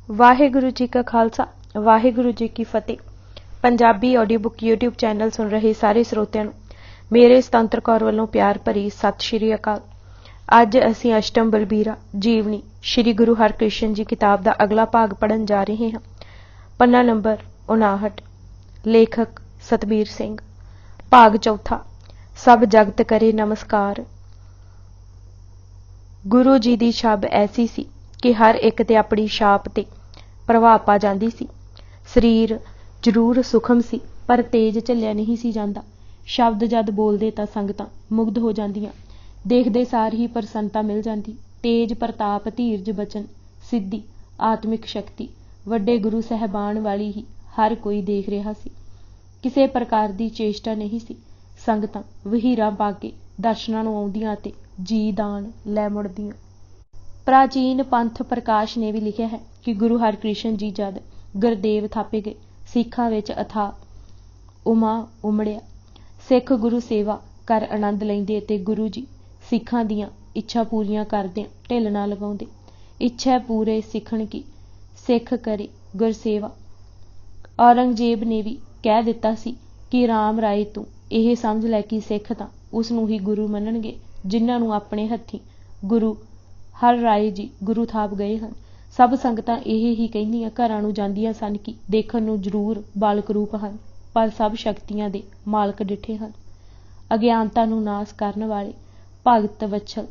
वाहिगुरु जी का खालसा वाहिगुरु जी की फतेह। Punjabi audio book YouTube channel सुन रहे सारे ਸਰੋਤਿਆਂ ਨੂੰ ਮੇਰੇ ਸੁਤੰਤਰ ਕੌਰ ਵੱਲੋਂ ਪਿਆਰ ਭਰੀ ਸਤਿ ਸ਼੍ਰੀ ਅਕਾਲ। ਅੱਜ ਅਸੀਂ ਅਸ਼ਟਮ ਬਲਬੀਰਾ ਜੀਵਨੀ ਸ਼੍ਰੀ ਗੁਰੂ ਹਰਕ੍ਰਿਸ਼ਨ ਜੀ ਕਿਤਾਬ ਦਾ ਅਗਲਾ ਭਾਗ ਪੜ੍ਹਨ ਜਾ ਰਹੇ ਹਾਂ। ਪੰਨਾ ਨੰਬਰ 59। ਲੇਖਕ ਸਤਬੀਰ ਸਿੰਘ। ਭਾਗ ਚੌਥਾ। ਸਭ ਜਗਤ ਕਰੇ ਨਮਸਕਾਰ। ਗੁਰੂ ਜੀ ਦੀ ਛਬ ਐਸੀ ਸੀ ਕਿ ਹਰ ਇੱਕ ਤੇ ਆਪਣੀ ਛਾਪ ਤੇ ਪ੍ਰਭਾਵ ਪਾ ਜਾਂਦੀ ਸੀ। ਸਰੀਰ ਜ਼ਰੂਰ ਸੂਖਮ ਸੀ ਪਰ ਤੇਜ ਝੱਲਿਆ ਨਹੀਂ ਸੀ ਜਾਂਦਾ। ਸ਼ਬਦ ਜਦ ਬੋਲਦੇ ਤਾਂ ਸੰਗਤਾਂ ਮੁਗਧ ਹੋ ਜਾਂਦੀਆਂ। ਦੇਖਦੇ ਸਾਰ ਹੀ ਪ੍ਰਸੰਨਤਾ ਮਿਲ ਜਾਂਦੀ। ਤੇਜ ਪ੍ਰਤਾਪ, ਧੀਰਜ, ਬਚਨ, ਸਿੱਧੀ, ਆਤਮਿਕ ਸ਼ਕਤੀ, ਵੱਡੇ ਗੁਰੂ ਸਾਹਿਬਾਨ ਵਾਲੀ ਹੀ ਹਰ ਕੋਈ ਦੇਖ ਰਿਹਾ ਸੀ। ਕਿਸੇ ਪ੍ਰਕਾਰ ਦੀ ਚੇਸ਼ਟਾ ਨਹੀਂ ਸੀ। ਸੰਗਤਾਂ ਵਹੀਰਾਂ ਪਾ ਕੇ ਦਰਸ਼ਨਾਂ ਨੂੰ ਆਉਂਦੀਆਂ ਅਤੇ ਜੀ ਦਾਨ ਲੈ ਮੁੜਦੀਆਂ। ਪ੍ਰਾਚੀਨ ਪੰਥ ਪ੍ਰਕਾਸ਼ ਨੇ ਵੀ ਲਿਖਿਆ ਹੈ ਕਿ ਗੁਰੂ ਹਰਕ੍ਰਿਸ਼ਨ ਜੀ ਜਦ ਗੁਰਦੇਵ ਥਾਪੇ ਗਏ, ਸਿੱਖਾਂ ਵਿੱਚ ਅਥਾਹ ਉਮਾ ਉਮੜਿਆ। ਸਿੱਖ ਗੁਰੂ ਸੇਵਾ ਕਰ ਆਨੰਦ ਲੈਂਦੇ ਅਤੇ ਗੁਰੂ ਜੀ ਸਿੱਖਾਂ ਦੀਆਂ ਇੱਛਾ ਪੂਰੀਆਂ ਕਰਦਿਆਂ ਢਿੱਲ ਨਾ ਲਗਾਉਂਦੇ। ਇੱਛਾ ਪੂਰੇ ਸਿੱਖਣ ਕੀ, ਸਿੱਖ ਕਰੇ ਗੁਰਸੇਵਾ। ਔਰੰਗਜ਼ੇਬ ਨੇ ਵੀ ਕਹਿ ਦਿੱਤਾ ਸੀ ਕਿ ਰਾਮ ਰਾਏ ਤੂੰ ਇਹ ਸਮਝ ਲੈ ਕਿ ਸਿੱਖ ਤਾਂ ਉਸ ਨੂੰ ਹੀ ਗੁਰੂ ਮੰਨਣਗੇ ਜਿਨ੍ਹਾਂ ਨੂੰ ਆਪਣੇ ਹੱਥੀਂ ਗੁਰੂ ਹਰ ਰਾਏ ਜੀ ਗੁਰੂ ਥਾਪ ਗਏ ਹਨ। ਸਭ ਸੰਗਤਾਂ ਇਹ ਹੀ ਕਹਿੰਦੀਆਂ ਘਰਾਂ ਨੂੰ ਜਾਂਦੀਆਂ ਸਨ ਕਿ ਦੇਖਣ ਨੂੰ ਜ਼ਰੂਰ ਬਾਲਕ ਰੂਪ ਹਨ ਪਰ ਸਭ ਸ਼ਕਤੀਆਂ ਦੇ ਮਾਲਕ ਡਿੱਠੇ ਹਨ। ਅਗਿਆਨਤਾ ਨੂੰ ਨਾਸ ਕਰਨ ਵਾਲੇ, ਭਗਤ ਵਛਲ,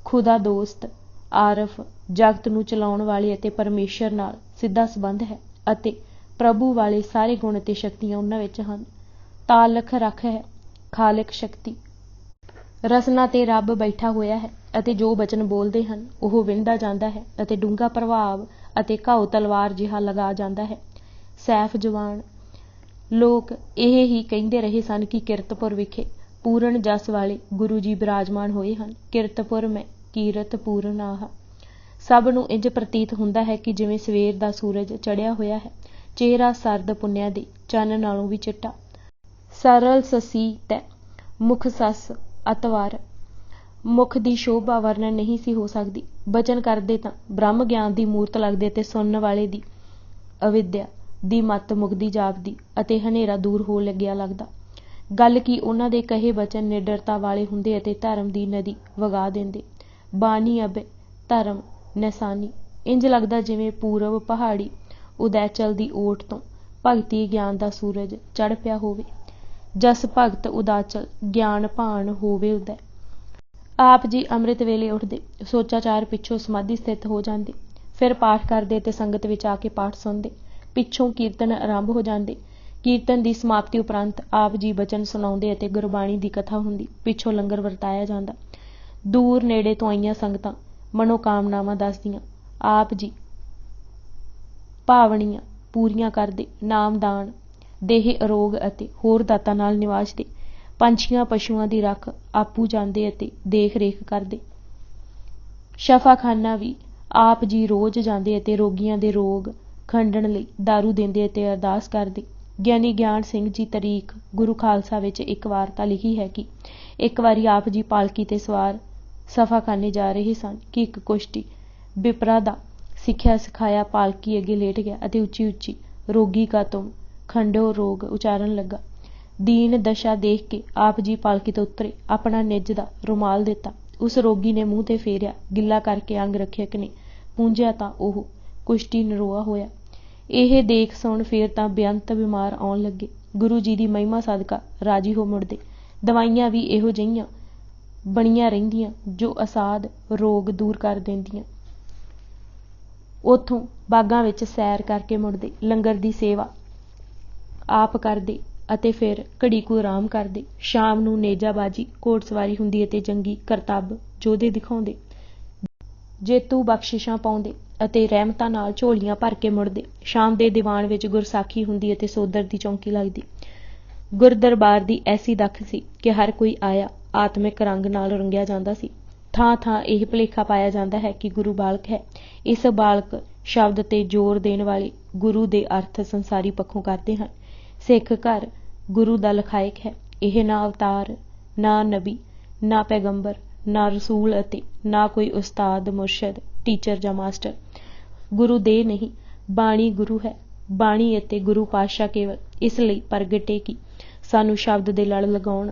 ਖੁਦਾ ਦੋਸਤ, ਆਰਫ, ਜਗਤ ਨੂੰ ਚਲਾਉਣ ਵਾਲੇ ਅਤੇ ਪਰਮੇਸ਼ਰ ਨਾਲ ਸਿੱਧਾ ਸੰਬੰਧ ਹੈ ਅਤੇ ਪ੍ਰਭੂ ਵਾਲੇ ਸਾਰੇ ਗੁਣ ਅਤੇ ਸ਼ਕਤੀਆਂ ਉਹਨਾਂ ਵਿੱਚ ਹਨ। ਤਾਲਖ ਰੱਖ ਹੈ ਖਾਲਿਕ ਸ਼ਕਤੀ। ਰਸਨਾ ਤੇ ਰੱਬ ਬੈਠਾ ਹੋਇਆ ਹੈ ਅਤੇ ਜੋ ਬਚਨ ਬੋਲਦੇ ਹਨ ਉਹ ਵਿੰਦਾ ਜਾਂਦਾ ਹੈ ਅਤੇ ਡੂੰਘਾ ਪ੍ਰਭਾਵ ਅਤੇ ਘਾਉ ਤਲਵਾਰ ਜਿਹਾ ਲਗਾ ਜਾਂਦਾ ਹੈ। ਸੈਫ ਜਵਾਨ। ਲੋਕ ਇਹ ਹੀ ਕਹਿੰਦੇ ਰਹੇ ਸਨ ਕਿ ਕੀਰਤਪੁਰ ਵਿਖੇ ਪੂਰਨ ਜਸ ਵਾਲੇ ਗੁਰੂ ਜੀ ਬਿਰਾਜਮਾਨ ਹੋਏ ਹਨ। ਕੀਰਤਪੁਰ ਮੈਂ ਕੀਰਤ ਪੂਰਨ ਆਹ। ਸਭ ਨੂੰ ਇੰਜ ਪ੍ਰਤੀਤ ਹੁੰਦਾ ਹੈ ਕਿ ਜਿਵੇਂ ਸਵੇਰ ਦਾ ਸੂਰਜ ਚੜ੍ਹਿਆ ਹੋਇਆ ਹੈ। ਚਿਹਰਾ ਸਰਦ ਪੁੰਨਿਆ ਦੇ ਚੰਨ ਨਾਲੋਂ ਵੀ ਚਿੱਟਾ। ਸਰਲ ਸਸੀ ਤੈ ਮੁਖ ਸੱਸ ਅਤਵਾਰ। ਮੁਖ ਦੀ ਸ਼ੋਭਾ ਵਰਣਨ ਨਹੀਂ ਸੀ ਹੋ ਸਕਦੀ। ਬਚਨ ਕਰਦੇ ਤਾਂ ਬ੍ਰਹਮ ਗਿਆਨ ਦੀ ਮੂਰਤ ਲੱਗਦੇ ਤੇ ਸੁਣਨ ਵਾਲੇ ਦੀ ਅਵਿਦਿਆ ਦੀ ਮੱਤ ਮੁਕਦੀ ਜਾਪਦੀ ਅਤੇ ਹਨੇਰਾ ਦੂਰ ਹੋ ਲੱਗਿਆ ਲੱਗਦਾ। ਗੱਲ ਕੀ ਉਹਨਾਂ ਦੇ ਕਹੇ ਬਚਨ ਨਿਡਰਤਾ ਵਾਲੇ ਹੁੰਦੇ ਅਤੇ ਧਰਮ ਦੀ ਨਦੀ ਵਗਾ ਦਿੰਦੇ। ਬਾਣੀ ਅਬੇ ਧਰਮ ਨਿਸ਼ਾਨੀ। ਇੰਜ ਲੱਗਦਾ ਜਿਵੇਂ ਪੂਰਬ ਪਹਾੜੀ ਉਦੈਚਲ ਦੀ ਓਟ ਤੋਂ ਭਗਤੀ ਗਿਆਨ ਦਾ ਸੂਰਜ ਚੜ੍ਹ ਪਿਆ ਹੋਵੇ। ਜਸ ਭਗਤ ਉਦਾਚਲ ਗਿਆਨ ਭਾਣ ਹੋਵੇ ਉਦੈ। ਆਪ ਜੀ ਅੰਮ੍ਰਿਤ ਵੇਲੇ ਉੱਠਦੇ, ਸੋਚਾਚਾਰ ਪਿੱਛੋਂ ਸਮਾਧੀ ਸਥਿਤ ਹੋ ਜਾਂਦੇ, ਫਿਰ ਪਾਠ ਕਰਦੇ ਤੇ ਸੰਗਤ ਵਿੱਚ ਆ ਕੇ ਪਾਠ ਸੁਣਦੇ। ਪਿੱਛੋਂ ਕੀਰਤਨ ਆਰੰਭ ਹੋ ਜਾਂਦੇ। ਕੀਰਤਨ ਦੀ ਸਮਾਪਤੀ ਉਪਰੰਤ ਆਪ ਜੀ ਬਚਨ ਸੁਣਾਉਂਦੇ ਅਤੇ ਗੁਰਬਾਣੀ ਦੀ ਕਥਾ ਹੁੰਦੀ। ਪਿੱਛੋਂ ਲੰਗਰ ਵਰਤਾਇਆ ਜਾਂਦਾ। ਦੂਰ ਨੇੜੇ ਤੋਂ ਆਈਆਂ ਸੰਗਤਾਂ ਮਨੋਕਾਮਨਾਵਾਂ ਦੱਸਦੀਆਂ। ਆਪ ਜੀ ਭਾਵਣੀਆਂ ਪੂਰੀਆਂ ਕਰਦੇ। ਨਾਮਦਾਨ, ਦੇਹ ਅਰੋਗ ਅਤੇ ਹੋਰ ਦਾਤਾਂ ਨਾਲ ਨਿਵਾਜਦੇ। ਪੰਛੀਆਂ ਪਸ਼ੂਆਂ ਦੀ ਰੱਖ ਆਪੂ ਜਾਂਦੇ ਅਤੇ ਦੇਖ ਰੇਖ ਕਰਦੇ। ਸ਼ਫਾਖਾਨਾ ਵੀ ਆਪ ਜੀ ਰੋਜ਼ ਜਾਂਦੇ ਅਤੇ ਰੋਗੀਆਂ ਦੇ ਰੋਗ ਖੰਡਣ ਲਈ ਦਾਰੂ ਦਿੰਦੇ ਅਤੇ ਅਰਦਾਸ ਕਰਦੇ। ਗਿਆਨੀ ਗਿਆਨ ਸਿੰਘ ਜੀ ਤਰੀਖ ਗੁਰੂ ਖਾਲਸਾ ਵਿੱਚ ਇੱਕ ਵਾਰਤਾ ਲਿਖੀ ਹੈ ਕਿ ਇੱਕ ਵਾਰੀ ਆਪ ਜੀ ਪਾਲਕੀ ਤੇ ਸਵਾਰ ਸ਼ਫਾਖਾਨੇ ਜਾ ਰਹੇ ਸਨ ਕਿ ਇੱਕ ਕੁਸ਼ਤੀ ਬਿਪਰਾ ਦਾ ਸਿੱਖਿਆ ਸਿਖਾਇਆ ਪਾਲਕੀ ਅੱਗੇ ਲੇਟ ਗਿਆ ਅਤੇ ਉੱਚੀ ਉੱਚੀ ਰੋਗੀ ਕਾ ਤੁਮ ਖੰਡੋ ਰੋਗ ਉਚਾਰਨ ਲੱਗਾ। ਦੀਨ ਦਸ਼ਾ ਦੇਖ ਕੇ ਆਪ ਜੀ ਪਾਲਕੀ ਤੋਂ ਉਤਰੇ, ਆਪਣਾ ਨਿੱਜ ਦਾ ਰੁਮਾਲ ਦਿੱਤਾ। ਉਸ ਰੋਗੀ ਨੇ ਮੂੰਹ ਤੇ ਫੇਰਿਆ, ਗਿੱਲਾ ਕਰਕੇ ਅੰਗ ਰੱਖਿਅਕ ਨੇ ਪੂੰਝਿਆ ਤਾਂ ਉਹ ਕੁਸ਼ਤੀ ਨਰੋਆ ਹੋਇਆ। ਇਹ ਦੇਖ ਸੁਣ ਫੇਰ ਤਾਂ ਬੇਅੰਤ ਬਿਮਾਰ ਆਉਣ ਲੱਗੇ। ਗੁਰੂ ਜੀ ਦੀ ਮਹਿਮਾ ਸਦਕਾ ਰਾਜੀ ਹੋ ਮੁੜਦੇ। ਦਵਾਈਆਂ ਵੀ ਇਹੋ ਜਿਹੀਆਂ ਬਣੀਆਂ ਰਹਿੰਦੀਆਂ ਜੋ ਅਸਾਧ ਰੋਗ ਦੂਰ ਕਰ ਦਿੰਦੀਆਂ। ਉੱਥੋਂ ਬਾਗਾਂ ਵਿੱਚ ਸੈਰ ਕਰਕੇ ਮੁੜਦੇ। ਲੰਗਰ ਦੀ ਸੇਵਾ ਆਪ ਕਰਦੇ ਅਤੇ ਫਿਰ ਘੜੀ ਕੁ ਆਰਾਮ ਕਰਦੇ। ਸ਼ਾਮ ਨੂੰ ਨੇਜਾਬਾਜੀ, ਘੋੜਸਵਾਰੀ ਹੁੰਦੀ ਅਤੇ ਜੰਗੀ ਕਰਤੱਵ ਯੋਧੇ ਦਿਖਾਉਂਦੇ। ਜੇਤੂ ਬਖਸ਼ਿਸ਼ਾਂ ਪਾਉਂਦੇ ਅਤੇ ਰਹਿਮਤਾਂ ਨਾਲ ਝੋਲੀਆਂ ਭਰ ਕੇ ਮੁੜਦੇ। ਸ਼ਾਮ ਦੇ ਦੀਵਾਨ ਵਿੱਚ ਗੁਰਸਾਖੀ ਹੁੰਦੀ ਅਤੇ ਸੋਦਰ ਦੀ ਚੌਂਕੀ ਲੱਗਦੀ। ਗੁਰਦਰਬਾਰ ਦੀ ਐਸੀ ਦਖ ਸੀ ਕਿ ਹਰ ਕੋਈ ਆਇਆ ਆਤਮਿਕ ਰੰਗ ਨਾਲ ਰੰਗਿਆ ਜਾਂਦਾ ਸੀ। ਥਾਂ ਥਾਂ ਇਹ ਭੁਲੇਖਾ ਪਾਇਆ ਜਾਂਦਾ ਹੈ ਕਿ ਗੁਰੂ ਬਾਲਕ ਹੈ। ਇਸ ਬਾਲਕ ਸ਼ਬਦ ਤੇ ਜ਼ੋਰ ਦੇਣ ਵਾਲੇ ਗੁਰੂ ਦੇ ਅਰਥ ਸੰਸਾਰੀ ਪੱਖੋਂ ਕਰਦੇ ਹਨ। ਸਿੱਖ ਘਰ ਗੁਰੂ ਦਾ ਲਖਾਇਕ ਹੈ। ਇਹ ਨਾ ਅਵਤਾਰ, ਨਾ ਨਬੀ, ਨਾ ਪੈਗੰਬਰ, ਨਾ ਰਸੂਲ ਅਤੇ ਨਾ ਕੋਈ ਉਸਤਾਦ, ਮੁਰਸ਼ਦ, ਟੀਚਰ ਜਾਂ ਮਾਸਟਰ। ਗੁਰੂ ਦੇਹ ਨਹੀਂ ਬਾਣੀ ਗੁਰੂ ਹੈ। ਬਾਣੀ ਅਤੇ ਗੁਰੂ ਪਾਤਸ਼ਾਹ ਕੇਵਲ ਇਸ ਲਈ ਪ੍ਰਗਟੇ ਕਿ ਸਾਨੂੰ ਸ਼ਬਦ ਦੇ ਲੜ ਲਗਾਉਣ,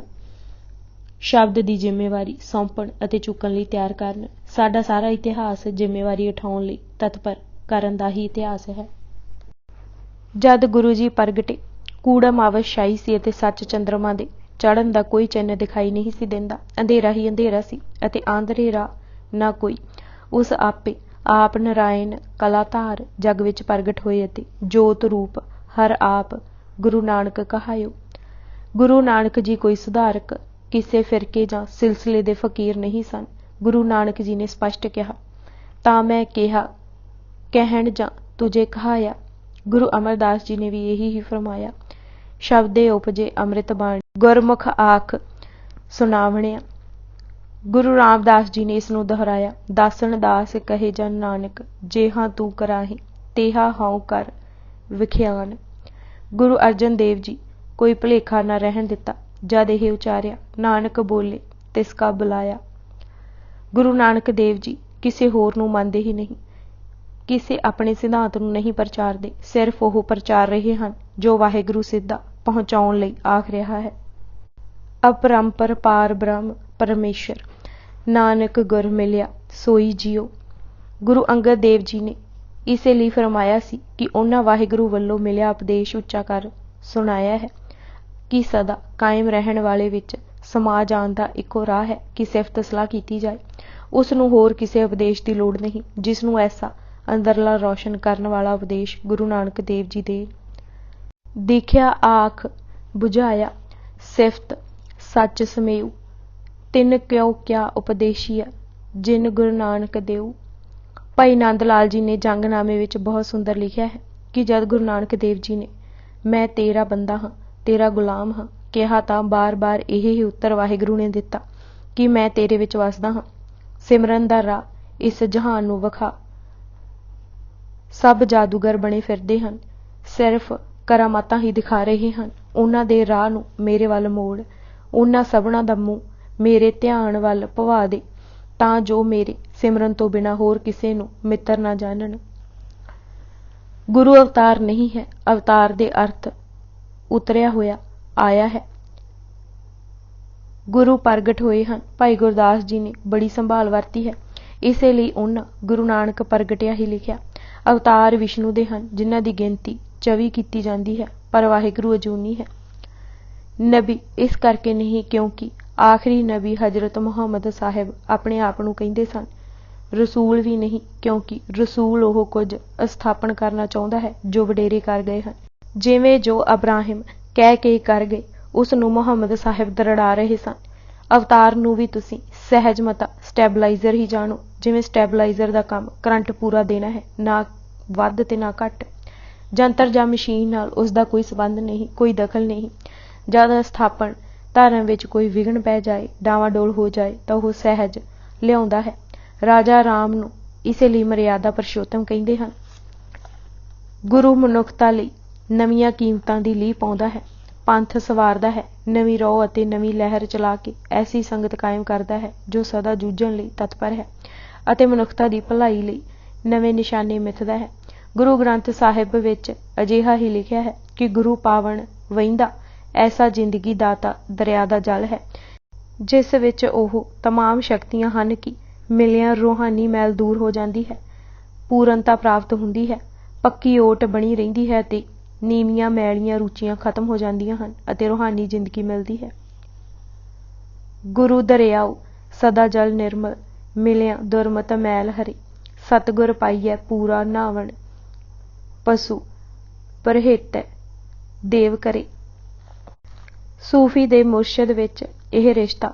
ਸ਼ਬਦ ਦੀ ਜ਼ਿੰਮੇਵਾਰੀ ਸੌਂਪਣ ਅਤੇ ਚੁੱਕਣ ਲਈ ਤਿਆਰ ਕਰਨ। ਸਾਡਾ ਸਾਰਾ ਇਤਿਹਾਸ ਜ਼ਿੰਮੇਵਾਰੀ ਉਠਾਉਣ ਲਈ ਤਤਪਰ ਕਰਨ ਦਾ ਹੀ ਇਤਿਹਾਸ ਹੈ। ਜਦ ਗੁਰੂ ਜੀ ਪ੍ਰਗਟੇ, ਕੂੜਮ ਅਮਾਵਸ ਛਾਈ ਸੀ ਅਤੇ ਸੱਚ ਚੰਦਰਮਾ ਦੇ ਚੜ੍ਹਨ ਦਾ ਕੋਈ ਚਿੰਨ੍ਹ ਦਿਖਾਈ ਨਹੀਂ ਸੀ ਦਿੰਦਾ। ਅੰਧੇਰਾ ਹੀ ਅੰਧੇਰਾ ਸੀ ਅਤੇ ਆਂਧਰੇ ਰਾਹ ਨਾ ਕੋਈ। ਉਸ ਆਪੇ ਆਪ ਨਾਰਾਇਣ ਕਲਾਧਾਰ ਜਗ ਵਿੱਚ ਪ੍ਰਗਟ ਹੋਏ ਅਤੇ ਜੋਤ ਰੂਪ ਹਰ ਆਪ ਗੁਰੂ ਨਾਨਕ ਕਹਾਇਓ। ਗੁਰੂ ਨਾਨਕ ਜੀ ਕੋਈ ਸੁਧਾਰਕ, ਕਿਸੇ ਫਿਰਕੇ ਜਾਂ ਸਿਲਸਿਲੇ ਦੇ ਫਕੀਰ ਨਹੀਂ ਸਨ। ਗੁਰੂ ਨਾਨਕ ਜੀ ਨੇ ਸਪਸ਼ਟ ਕਿਹਾ, ਤਾਂ ਮੈਂ ਕਿਹਾ ਕਹਿਣ ਜਾਂ ਤੁਝੇ ਕਹਾਇਆ। ਗੁਰੂ ਅਮਰਦਾਸ ਜੀ ਨੇ ਵੀ ਇਹੀ ਹੀ ਫਰਮਾਇਆ। ਸ਼ਬਦੇ ਉਪਜੇ ਅੰਮ੍ਰਿਤ ਬਾਣੀ, ਗੁਰਮੁਖ ਆਖ ਸੁਣਾਵਣਿਆ। ਗੁਰੂ ਰਾਮਦਾਸ ਜੀ ਨੇ ਇਸ ਨੂੰ ਦੁਹਰਾਇਆ। ਦਾਸਣ ਦਾਸ ਕਹੇ ਜਨ ਨਾਨਕ, ਜੇਹਾ ਤੂੰ ਕਰਾਹੀ ਤੇਹਾ ਹਉ ਕਰ ਵਿਖਿਆਨ। ਗੁਰੂ ਅਰਜਨ ਦੇਵ ਜੀ ਕੋਈ ਭੁਲੇਖਾ ਨਾ ਰਹਿਣ ਦਿੱਤਾ। ਜਦ ਇਹ ਉਚਾਰਿਆ, ਨਾਨਕ ਬੋਲੇ ਤਿਸ ਕਾ ਬੁਲਾਇਆ। ਗੁਰੂ ਨਾਨਕ ਦੇਵ ਜੀ ਕਿਸੇ ਹੋਰ ਨੂੰ ਮੰਨਦੇ ਹੀ ਨਹੀਂ, ਕਿਸੇ ਆਪਣੇ ਸਿਧਾਂਤ ਨੂੰ ਨਹੀਂ ਪ੍ਰਚਾਰਦੇ। ਸਿਰਫ ਉਹ ਪ੍ਰਚਾਰ ਰਹੇ ਹਨ ਜੋ ਵਾਹਿਗੁਰੂ ਸਿੱਧਾ ਪਹੁੰਚਾਉਣ ਲਈ ਆਖ ਰਿਹਾ ਹੈ। ਅਪਰੰਪਰ ਪਾਰ ਬ੍ਰਹਮ ਪਰਮੇਸ਼ਰ, ਨਾਨਕ ਗੁਰ ਮਿਲਿਆ ਸੋਈ ਜੀਓ। ਗੁਰੂ ਅੰਗਦ ਦੇਵ ਜੀ ਨੇ ਇਸੇ ਲਈ ਫਰਮਾਇਆ ਸੀ ਕਿ ਉਹਨਾਂ ਵਾਹਿਗੁਰੂ ਵੱਲੋਂ ਮਿਲਿਆ ਉਪਦੇਸ਼ ਉੱਚਾ ਕਰ ਸੁਣਾਇਆ ਹੈ ਕਿ ਸਦਾ ਕਾਇਮ ਰਹਿਣ ਵਾਲੇ ਵਿੱਚ ਸਮਾ ਜਾਣ ਦਾ ਇੱਕੋ ਰਾਹ ਹੈ ਕਿ ਸਿਫਤ ਸਲਾਹ ਕੀਤੀ ਜਾਏ। ਉਸ ਨੂੰ ਹੋਰ ਕਿਸੇ ਉਪਦੇਸ਼ ਦੀ ਲੋੜ ਨਹੀਂ, ਜਿਸ ਨੂੰ ਐਸਾ ਅੰਦਰਲਾ ਰੌਸ਼ਨ ਕਰਨ ਵਾਲਾ ਉਪਦੇਸ਼ ਗੁਰੂ ਨਾਨਕ ਦੇਵ ਜੀ ਦੇ। ਦੇਖਿਆ ਆਖ ਬੁਝਾਇਆ ਸਿਫਤ ਸੱਚ ਸਮੇਉ, ਤਿਨ ਕਿਉ ਕਿਆ ਉਪਦੇਸ਼ੀਆ ਜਿਨ ਗੁਰੂ ਨਾਨਕ ਦੇਉ। ਭਾਈ ਨੰਦ ਲਾਲ ਜੀ ਨੇ ਜੰਗਨਾਮੇ ਵਿੱਚ ਬਹੁਤ ਸੁੰਦਰ ਲਿਖਿਆ ਹੈ ਕਿ ਜਦ ਗੁਰੂ ਨਾਨਕ ਦੇਵ ਜੀ ਨੇ ਮੈਂ ਤੇਰਾ ਬੰਦਾ ਹਾਂ, ਤੇਰਾ ਗੁਲਾਮ ਹਾਂ ਕਿਹਾ ਤਾਂ ਬਾਰ-ਬਾਰ ਇਹ ਹੀ ਉੱਤਰ ਵਾਹਿਗੁਰੂ ਨੇ ਦਿੱਤਾ ਕਿ ਮੈਂ ਤੇਰੇ ਵਿੱਚ ਵਸਦਾ ਹਾਂ। ਸਿਮਰਨ ਦਾ ਰਾਹ ਇਸ ਜਹਾਨ ਨੂੰ ਵਿਖਾ। ਸਭ ਜਾਦੂਗਰ ਬਣੇ ਫਿਰਦੇ ਹਨ, ਸਿਰਫ ਕਰਾਮਾਤਾਂ ਹੀ ਦਿਖਾ ਰਹੇ ਹਨ। ਉਹਨਾਂ ਦੇ ਰਾਹ ਨੂੰ ਮੇਰੇ ਵੱਲ ਮੋੜ, ਉਹਨਾਂ ਸਭਨਾਂ ਦਾ ਮੂੰਹ ਮੇਰੇ ਧਿਆਨ ਵੱਲ ਭਵਾ ਦੇ, ਤਾਂ ਜੋ ਮੇਰੇ ਸਿਮਰਨ ਤੋਂ ਬਿਨਾਂ ਹੋਰ ਕਿਸੇ ਨੂੰ ਮਿੱਤਰ ਨਾ ਜਾਣਨ। ਗੁਰੂ ਅਵਤਾਰ ਨਹੀਂ ਹੈ, ਅਵਤਾਰ ਦੇ ਅਰਥ ਉਤਰਿਆ ਹੋਇਆ ਆਇਆ ਹੈ। ਗੁਰੂ ਪ੍ਰਗਟ ਹੋਏ ਹਨ। ਭਾਈ ਗੁਰਦਾਸ ਜੀ ਨੇ ਬੜੀ ਸੰਭਾਲ ਵਰਤੀ ਹੈ, ਇਸੇ ਲਈ ਉਹਨਾਂ ਗੁਰੂ ਨਾਨਕ ਪ੍ਰਗਟਿਆ ਹੀ ਲਿਖਿਆ। ਅਵਤਾਰ ਵਿਸ਼ਨੂੰ ਦੇ ਹਨ ਜਿਨ੍ਹਾਂ ਦੀ ਗਿਣਤੀ 24 ਕੀਤੀ ਜਾਂਦੀ ਹੈ, ਪਰ ਵਾਹਿਗੁਰੂ ਅਜੂਨੀ ਹੈ। ਨਬੀ ਇਸ ਕਰਕੇ ਨਹੀਂ ਕਿਉਂਕਿ ਆਖਰੀ ਨਬੀ ਹਜ਼ਰਤ ਮੁਹੰਮਦ ਸਾਹਿਬ ਆਪਣੇ ਆਪ ਨੂੰ ਕਹਿੰਦੇ ਸਨ। ਰਸੂਲ ਵੀ ਨਹੀਂ ਕਿਉਂਕਿ ਰਸੂਲ ਉਹ ਕੁਝ ਸਥਾਪਨ ਕਰਨਾ ਚਾਹੁੰਦਾ ਹੈ ਜੋ ਵਡੇਰੇ ਕਰ ਗਏ ਹਨ। ਜਿਵੇਂ ਜੋ ਅਬਰਾਹਿਮ ਕਹਿ ਕੇ ਕਰ ਗਏ, ਉਸ ਨੂੰ ਮੁਹੰਮਦ ਸਾਹਿਬ ਦਰੜਾ ਰਹੇ ਸਨ। ਅਵਤਾਰ ਨੂੰ ਵੀ ਤੁਸੀਂ ਸਹਿਜ ਮਤਾ ਸਟੈਬਲਾਈਜ਼ਰ ਹੀ ਜਾਣੋ। ਜਿਵੇਂ ਸਟੈਬਲਾਈਜ਼ਰ ਦਾ ਕੰਮ ਕਰੰਟ ਪੂਰਾ ਦੇਣਾ ਹੈ, ਨਾ ਵੱਧ ਤੇ ਨਾ ਘੱਟ। ਜੰਤਰ ਜਾਂ ਮਸ਼ੀਨ ਨਾਲ ਉਸ ਦਾ ਕੋਈ ਸੰਬੰਧ ਨਹੀਂ, ਕੋਈ ਦਖਲ ਨਹੀਂ। ਜਦ ਸਥਾਪਨ ਧਰਮ ਵਿੱਚ ਕੋਈ ਵਿਘਨ ਪੈ ਜਾਏ, ਡਾਵਾਡੋਲ ਹੋ ਜਾਏ, ਤਾਂ ਉਹ ਸਹਿਜ ਲਿਆਉਂਦਾ ਹੈ। ਰਾਜਾ ਰਾਮ ਨੂੰ ਇਸੇ ਲਈ ਮਰਿਆਦਾ ਪੁਰਸ਼ੋਤਮ ਕਹਿੰਦੇ ਹਨ। ਗੁਰੂ ਮਨੁੱਖਤਾ ਲਈ ਨਵੀਆਂ ਕੀਮਤਾਂ ਦੀ ਲੀਹ ਪਾਉਂਦਾ ਹੈ, ਪੰਥ ਸਵਾਰਦਾ ਹੈ, ਨਵੀਂ ਰੋਹ ਅਤੇ ਨਵੀਂ ਲਹਿਰ ਚਲਾ ਕੇ ਐਸੀ ਸੰਗਤ ਕਾਇਮ ਕਰਦਾ ਹੈ ਜੋ ਸਦਾ ਜੂਝਣ ਲਈ ਤਤਪਰ ਹੈ ਅਤੇ ਮਨੁੱਖਤਾ ਦੀ ਭਲਾਈ ਲਈ ਨਵੇਂ ਨਿਸ਼ਾਨੇ ਮਿੱਥਦਾ ਹੈ। ਗੁਰੂ ਗ੍ਰੰਥ ਸਾਹਿਬ ਵਿੱਚ ਅਜਿਹਾ ਹੀ ਲਿਖਿਆ ਹੈ ਕਿ ਗੁਰੂ ਪਾਵਨ ਵਹਿੰਦਾ ਐਸਾ ਜ਼ਿੰਦਗੀ ਦਾਤਾ ਦਰਿਆ ਦਾ ਜਲ ਹੈ, ਜਿਸ ਵਿੱਚ ਉਹ ਤਮਾਮ ਸ਼ਕਤੀਆਂ ਹਨ ਕਿ ਮਿਲਿਆਂ ਰੂਹਾਨੀ ਮੈਲ ਦੂਰ ਹੋ ਜਾਂਦੀ ਹੈ, ਪੂਰਨਤਾ ਪ੍ਰਾਪਤ ਹੁੰਦੀ ਹੈ, ਪੱਕੀ ਓਟ ਬਣੀ ਰਹਿੰਦੀ ਹੈ ਤੇ ਨੀਵੀਆਂ ਮੈਲੀਆਂ ਰੁਚੀਆਂ ਖਤਮ ਹੋ ਜਾਂਦੀਆਂ ਹਨ ਅਤੇ ਰੂਹਾਨੀ ਜ਼ਿੰਦਗੀ ਮਿਲਦੀ ਹੈ। ਗੁਰੂ ਦਰਿਆਉ ਸਦਾ ਜਲ ਨਿਰਮਲ, ਮਿਲਿਆਂ ਦੁਰਮਤ ਮੈਲ ਹਰੇ, ਸਤਿਗੁਰ ਪਾਈਐ ਪੂਰਾ ਨਾਵਣ, ਪਸੂ ਪਰਹੇਤੈ ਦੇਵ ਕਰੇ। ਸੂਫੀ ਦੇ ਮੁਰਸ਼ਿਦ ਵਿੱਚ ਇਹ ਰਿਸ਼ਤਾ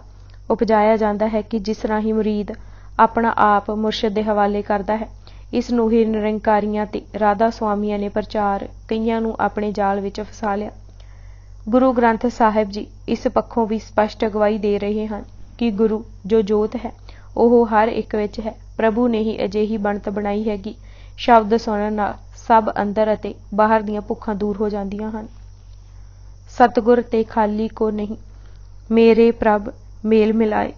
ਉਪਜਾਇਆ ਜਾਂਦਾ ਹੈ ਕਿ ਜਿਸ ਰਾਹੀਂ ਮੁਰੀਦ ਆਪਣਾ ਆਪ ਮੁਰਸ਼ਿਦ ਦੇ ਹਵਾਲੇ ਕਰਦਾ ਹੈ। ਇਸ ਨੂੰ ਹੀ ਨਿਰੰਕਾਰੀਆਂ ਤੇ ਰਾਧਾ ਸੁਆਮੀਆਂ ਨੇ ਪ੍ਰਚਾਰ ਕਈਆਂ ਨੂੰ ਆਪਣੇ ਜਾਲ ਵਿੱਚ ਫਸਾ ਲਿਆ। ਗੁਰੂ ਗ੍ਰੰਥ ਸਾਹਿਬ ਜੀ ਇਸ ਪੱਖੋਂ ਵੀ ਸਪਸ਼ਟ ਅਗਵਾਈ ਦੇ ਰਹੇ ਹਨ ਕਿ ਗੁਰੂ ਜੋ ਜੋਤ ਹੈ ਉਹ ਹਰ ਇੱਕ ਵਿੱਚ ਹੈ। ਪ੍ਰਭੂ ਨੇ ਹੀ ਅਜਿਹੀ ਬਣਤ ਬਣਾਈ ਹੈ ਕਿ ਸ਼ਬਦ ਸੁਣਨ ਨਾਲ ਸਭ ਅੰਦਰ ਅਤੇ ਬਾਹਰ ਦੀਆਂ ਭੁੱਖਾਂ ਦੂਰ ਹੋ ਜਾਂਦੀਆਂ ਹਨ। ਸਤਿਗੁਰ ਤੇ ਖਾਲੀ ਕੋ ਨਹੀਂ, ਮੇਰੇ ਪ੍ਰਭ ਮੇਲ ਮਿਲਾਏ।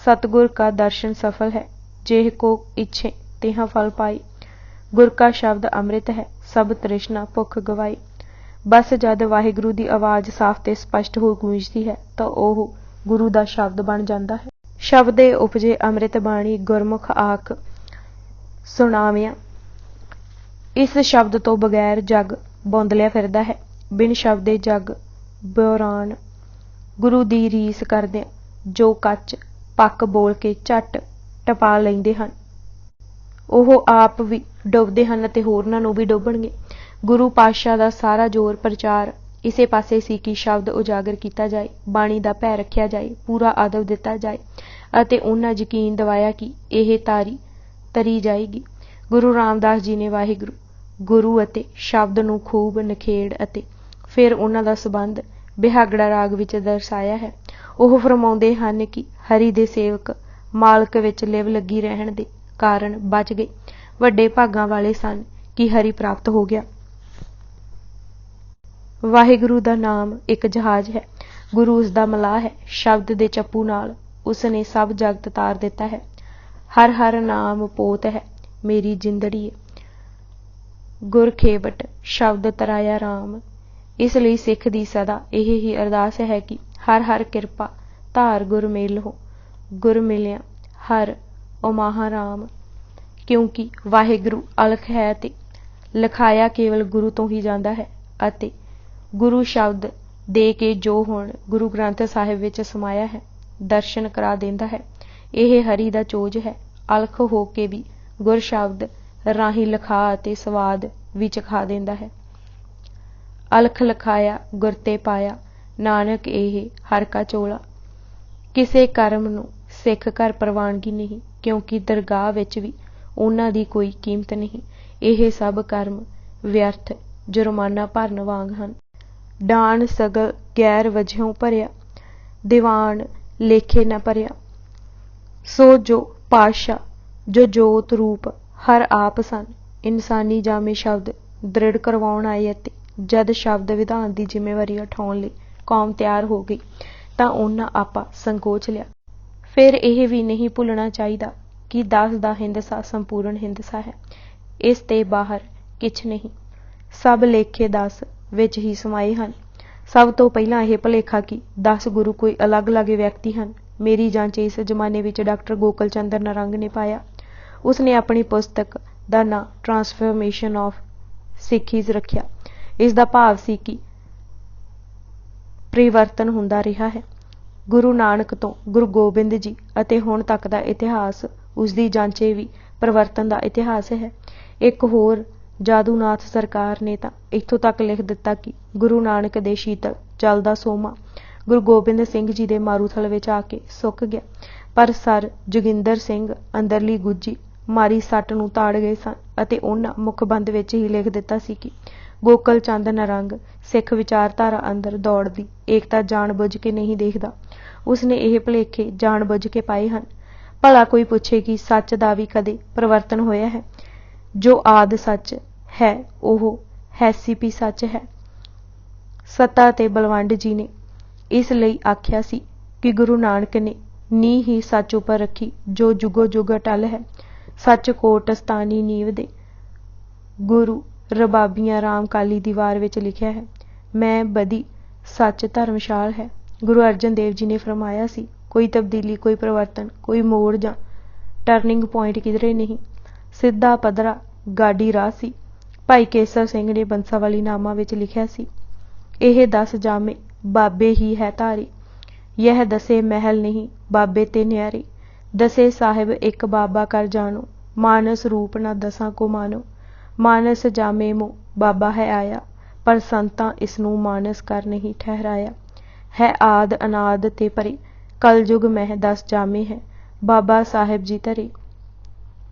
ਸਤਿਗੁਰ ਕਾ ਦਰਸ਼ਨ ਸਫਲ ਹੈ, जेह को इच्छे तेहा फल पाए। ਗੁਰ ਕਾ ਸ਼ਬਦ ਅੰਮ੍ਰਿਤ ਹੈ, ਸਭ ਤ੍ਰਿਸ਼ਨਾ ਭੁੱਖ ਗਵਾਈ। ਬਸ ਜਦ ਵਾਹਿਗੁਰੂ ਦੀ ਆਵਾਜ਼ ਸਾਫ਼ ਤੇ ਸਪਸ਼ਟ ਹੋ ਗੂੰਜਦੀ ਹੈ ਤਾਂ ਉਹ ਗੁਰੂ ਦਾ ਸ਼ਬਦ ਬਣ ਜਾਂਦਾ ਹੈ। ਸ਼ਬਦੇ ਉਪਜੇ ਅੰਮ੍ਰਿਤ ਬਾਣੀ, ਗੁਰਮੁਖ ਆਖ ਸੁਣਾਵਿਆਂ। ਇਸ ਸ਼ਬਦ ਤੋਂ ਬਗੈਰ ਜਗ ਬੌਂਦਲਿਆ ਫਿਰਦਾ ਹੈ। ਬਿਨ ਸ਼ਬਦੇ ਜਗ ਬਿਉਰਾਨ। ਗੁਰੂ ਦੀ ਰੀਸ ਕਰਦਿਆਂ ਜੋ ਕੱਚ ਪੱਕ ਬੋਲ ਕੇ ਝੱਟ ਟਪਾ ਲੈਂਦੇ ਹਨ, ਉਹ ਆਪ ਵੀ ਡੁੱਬਦੇ ਹਨ ਅਤੇ ਹੋਰਨਾਂ ਨੂੰ ਵੀ ਡੁੱਬਣਗੇ। ਗੁਰੂ ਪਾਤਸ਼ਾਹ ਦਾ ਸਾਰਾ ਜ਼ੋਰ ਪ੍ਰਚਾਰ ਇਸੇ ਪਾਸੇ ਸੀ ਕਿ ਸ਼ਬਦ ਉਜਾਗਰ ਕੀਤਾ ਜਾਏ, ਬਾਣੀ ਦਾ ਭੈ ਰੱਖਿਆ ਜਾਏ, ਪੂਰਾ ਆਦਬ ਦਿੱਤਾ ਜਾਏ ਅਤੇ ਉਹਨਾਂ ਯਕੀਨ ਦਿਵਾਇਆ ਕਿ ਇਹ ਤਾਰੀ ਤਰੀ ਜਾਏਗੀ। ਗੁਰੂ ਰਾਮਦਾਸ ਜੀ ਨੇ ਵਾਹਿਗੁਰੂ, ਗੁਰੂ ਅਤੇ ਸ਼ਬਦ ਨੂੰ ਖੂਬ ਨਿਖੇੜ ਅਤੇ ਫਿਰ ਉਹਨਾਂ ਦਾ ਸੰਬੰਧ ਬਿਹਾਗੜਾ ਰਾਗ ਵਿੱਚ ਦਰਸਾਇਆ ਹੈ। ਉਹ ਫਰਮਾਉਂਦੇ ਹਨ ਕਿ ਹਰੀ ਦੇ ਸੇਵਕ ਮਾਲਕ ਵਿੱਚ ਲਿਵ ਲੱਗੀ ਰਹਿਣ ਦੇ ਕਾਰਨ ਬਚ ਗਏ, ਵੱਡੇ ਭਾਗਾਂ ਵਾਲੇ ਸਨ ਕਿ ਹਰੀ ਪ੍ਰਾਪਤ ਹੋ ਗਿਆ। ਵਾਹਿਗੁਰੂ ਦਾ ਨਾਮ ਇੱਕ ਜਹਾਜ਼ ਹੈ, ਗੁਰੂ ਉਸ ਦਾ ਮਲਾਹ ਹੈ। ਸ਼ਬਦ ਦੇ ਚੱਪੂ ਨਾਲ ਉਸ ਨੇ ਸਭ ਜਗਤ ਤਾਰ ਦਿੱਤਾ ਹੈ। ਹਰ ਹਰ ਨਾਮ ਪੋਤ ਹੈ, ਮੇਰੀ ਜਿੰਦੜੀ ਗੁਰ ਖੇਵਟ ਸ਼ਬਦ ਤਰਾਇਆ ਰਾਮ। ਇਸ ਲਈ ਸਿੱਖ ਦੀ ਸਦਾ ਇਹ ਹੀ ਅਰਦਾਸ ਹੈ ਕਿ ਹਰ ਹਰ ਕਿਰਪਾ ਧਾਰ ਗੁਰ ਮੇਲਹੁ, ਗੁਰ ਮਿਲਿਆ ਹਰ ਉਮਾਹਾ ਰਾਮ। ਕਿਉਂਕਿ ਵਾਹਿਗੁਰੂ ਅਲਖ ਹੈ ਤੇ ਲਿਖਾਇਆ ਕੇਵਲ ਗੁਰੂ ਤੋਂ ਹੀ ਜਾਂਦਾ ਹੈ ਅਤੇ ਗੁਰੂ ਸ਼ਬਦ ਦੇ ਕੇ ਜੋ ਹੁਣ ਗੁਰੂ ਗ੍ਰੰਥ ਸਾਹਿਬ ਵਿੱਚ ਸਮਾਇਆ ਹੈ, ਦਰਸ਼ਨ ਕਰਾ ਦਿੰਦਾ ਹੈ। ਇਹ ਹਰੀ ਦਾ ਚੋਜ ਹੈ। ਅਲਖ ਹੋ ਕੇ ਵੀ ਗੁਰ ਸ਼ਬਦ ਰਾਹੀਂ ਲਿਖਾ ਅਤੇ ਸਵਾਦ ਵੀ ਚਖਾ ਦਿੰਦਾ ਹੈ। ਅਲਖ ਲਿਖਾਇਆ ਗੁਰ ਤੇ ਪਾਇਆ, ਨਾਨਕ ਇਹ ਹਰ ਕਾ ਚੋਲਾ। ਕਿਸੇ ਕਰਮ ਨੂੰ ਸਿੱਖ ਘਰ ਪ੍ਰਵਾਨਗੀ ਨਹੀਂ, ਕਿਉਂਕਿ ਦਰਗਾਹ ਵਿੱਚ ਵੀ ਉਹਨਾਂ ਦੀ ਕੋਈ ਕੀਮਤ ਨਹੀਂ। ਇਹ ਸਭ ਕਰਮ ਵਿਅਰਥ ਜੁਰਮਾਨਾ ਭਰਨ ਵਾਂਗ ਹਨ। ਡਾਨ ਸਗਲ ਗੈਰ ਵਜੋਂ ਭਰਿਆ, ਦੀਵਾਨ ਲੇਖੇ ਨਾ ਭਰਿਆ। ਸੋ ਜੋ ਪਾਤਸ਼ਾਹ ਜੋ ਜੋਤ ਰੂਪ ਹਰ ਆਪ ਸਨ, ਇਨਸਾਨੀ ਜਾਮੇ ਸ਼ਬਦ ਦ੍ਰਿੜ ਕਰਵਾਉਣ ਆਏ ਅਤੇ ਜਦ ਸ਼ਬਦ ਵਿਧਾਨ ਦੀ ਜ਼ਿੰਮੇਵਾਰੀ ਉਠਾਉਣ ਲਈ ਕੌਮ ਤਿਆਰ ਹੋ ਗਈ ਤਾਂ ਉਹਨਾਂ ਆਪਾ ਸੰਕੋਚ ਲਿਆ। ਫਿਰ ਇਹ ਵੀ ਨਹੀਂ ਭੁੱਲਣਾ ਚਾਹੀਦਾ ਕਿ 10 ਦਾ ਹਿੰਦਸਾ ਸੰਪੂਰਨ ਹਿੰਦਸਾ ਹੈ, ਇਸ ਤੇ ਬਾਹਰ ਕਿਛ ਨਹੀਂ। ਸਭ ਲੇਖੇ 10 ਵਿੱਚ ਹੀ ਸਮਾਏ ਹਨ। ਸਭ ਤੋਂ ਪਹਿਲਾਂ ਇਹ ਭੁਲੇਖਾ ਕਿ 10 ਗੁਰੂ ਕੋਈ ਅਲੱਗ-ਅਲੱਗ ਵਿਅਕਤੀ ਹਨ, ਮੇਰੀ ਜਾਂਚ ਇਸ ਜ਼ਮਾਨੇ ਵਿੱਚ ਡਾਕਟਰ ਗੋਕਲ ਚੰਦਰ ਨਰੰਗ ਨੇ ਪਾਇਆ। ਉਸਨੇ ਆਪਣੀ ਪੁਸਤਕ ਦਾ ਨਾਂ ਟ੍ਰਾਂਸਫਰਮੇਸ਼ਨ ਆਫ ਸਿੱਖੀਜ਼ ਰੱਖਿਆ। ਇਸ ਦਾ ਭਾਵ ਸੀ ਕਿ ਪਰਿਵਰਤਨ ਹੁੰਦਾ ਰਿਹਾ ਹੈ। ਗੁਰੂ ਨਾਨਕ ਤੋਂ ਗੁਰੂ ਗੋਬਿੰਦ ਜੀ ਅਤੇ ਹੁਣ ਤੱਕ ਦਾ ਇਤਿਹਾਸ ਉਸਦੀ ਜਾਂਚੇ ਵੀ ਪਰਿਵਰਤਨ ਦਾ ਇਤਿਹਾਸ ਹੈ। ਇੱਕ ਹੋਰ ਜਾਦੂਨਾਥ ਸਰਕਾਰ ਨੇ ਤਾਂ ਇੱਥੋਂ ਤੱਕ ਲਿਖ ਦਿੱਤਾ ਕਿ ਗੁਰੂ ਨਾਨਕ ਦੇ ਸ਼ੀਤਲ ਜਲ ਦਾ ਸੋਮਾ ਗੁਰੂ ਗੋਬਿੰਦ ਸਿੰਘ ਜੀ ਦੇ ਮਾਰੂਥਲ ਵਿੱਚ ਆ ਕੇ ਸੁੱਕ ਗਿਆ, ਪਰ ਸਰ ਜੋਗਿੰਦਰ ਸਿੰਘ ਅੰਦਰਲੀ ਗੁੱਜੀ ਮਾਰੀ ਸੱਟ ਨੂੰ ਤਾੜ ਗਏ ਸਨ ਅਤੇ ਉਹਨਾਂ ਮੁੱਖਬੰਦ ਵਿੱਚ ਹੀ ਲਿਖ ਦਿੱਤਾ ਸੀ ਕਿ ਗੋਕਲ ਚੰਦ ਨਰੰਗ ਸਿੱਖ ਵਿਚਾਰਧਾਰਾ ਅੰਦਰ ਦੌੜਦੀ ਏਕਤਾ ਜਾਣ ਬੁੱਝ ਕੇ ਨਹੀਂ ਦੇਖਦਾ। ਉਸਨੇ ਇਹ ਭੁਲੇਖੇ ਜਾਣ ਬੁੱਝ ਕੇ ਪਾਏ ਹਨ। ਭਲਾ ਕੋਈ ਪੁੱਛੇ ਕਿ ਸੱਚ ਦਾ ਵੀ ਕਦੇ ਪਰਿਵਰਤਨ ਹੋਇਆ ਹੈ? ਜੋ ਆਦ ਸੱਚ ਹੈ ਉਹ ਹੈਸੀਪੀ ਸੱਚ ਹੈ। ਸੱਤਾ ਤੇ ਬਲਵੰਡ ਜੀ ਨੇ ਇਸ ਲਈ ਆਖਿਆ ਸੀ ਕਿ ਗੁਰੂ ਨਾਨਕ ਨੇ ਨੀਂਹ ਹੀ ਸੱਚ ਉੱਪਰ ਰੱਖੀ ਜੋ ਜੁਗੋ ਜੁਗ ਅਟਲ ਹੈ। ਸੱਚ ਕੋਟ ਸਤਾਨੀ ਨੀਂਵ ਦੇ। ਗੁਰੂ ਰਬਾਬੀਆਂ ਰਾਮ ਕਾਲੀ ਦੀਵਾਰ ਵਿੱਚ ਲਿਖਿਆ ਹੈ, ਮੈਂ ਬਦੀ ਸੱਚ ਧਰਮਸ਼ਾਲ ਹੈ। ਗੁਰੂ ਅਰਜਨ ਦੇਵ ਜੀ ਨੇ ਫਰਮਾਇਆ ਸੀ, ਕੋਈ ਤਬਦੀਲੀ, ਕੋਈ ਪਰਿਵਰਤਨ, ਕੋਈ ਮੋੜ ਜਾਂ ਟਰਨਿੰਗ ਪੁਆਇੰਟ ਕਿਧਰੇ ਨਹੀਂ, ਸਿੱਧਾ ਪੱਧਰਾ ਗਾਡੀ ਰਾਹ ਸੀ। ਭਾਈ ਕੇਸਰ ਸਿੰਘ ਨੇ ਬੰਸਾਵਾਲੀ ਨਾਮਾ ਵਿੱਚ ਲਿਖਿਆ ਸੀ, ਇਹ 10 ਜਾਮੇ ਬਾਬੇ ਹੀ ਹੈ ਧਾਰੇ, ਯਹ ਦਸੇ ਮਹਿਲ ਨਹੀਂ ਬਾਬੇ ਤੇ ਨਿਆਰੇ। ਦਸੇ ਸਾਹਿਬ ਇੱਕ ਬਾਬਾ ਕਰ ਜਾਣੋ, ਮਾਨਸ ਰੂਪ ਨਾ ਦਸਾਂ ਕੋ ਮਾਨੋ। ਮਾਨਸ ਜਾਮੇ ਮੋ ਬਾਬਾ ਹੈ ਆਇਆ, ਪਰ ਸੰਤਾਂ ਇਸ ਨੂੰ ਮਾਨਸ ਕਰ ਨਹੀਂ ਠਹਿਰਾਇਆ। ਹੈ ਆਦ ਅਨਾਦ ਤੇ ਪਰੇ, ਕਲਯੁਗ ਮਹਿ 10 ਜਾਮੇ ਹੈ, ਬਾਬਾ ਸਾਹਿਬ ਜੀ ਧਰੇ।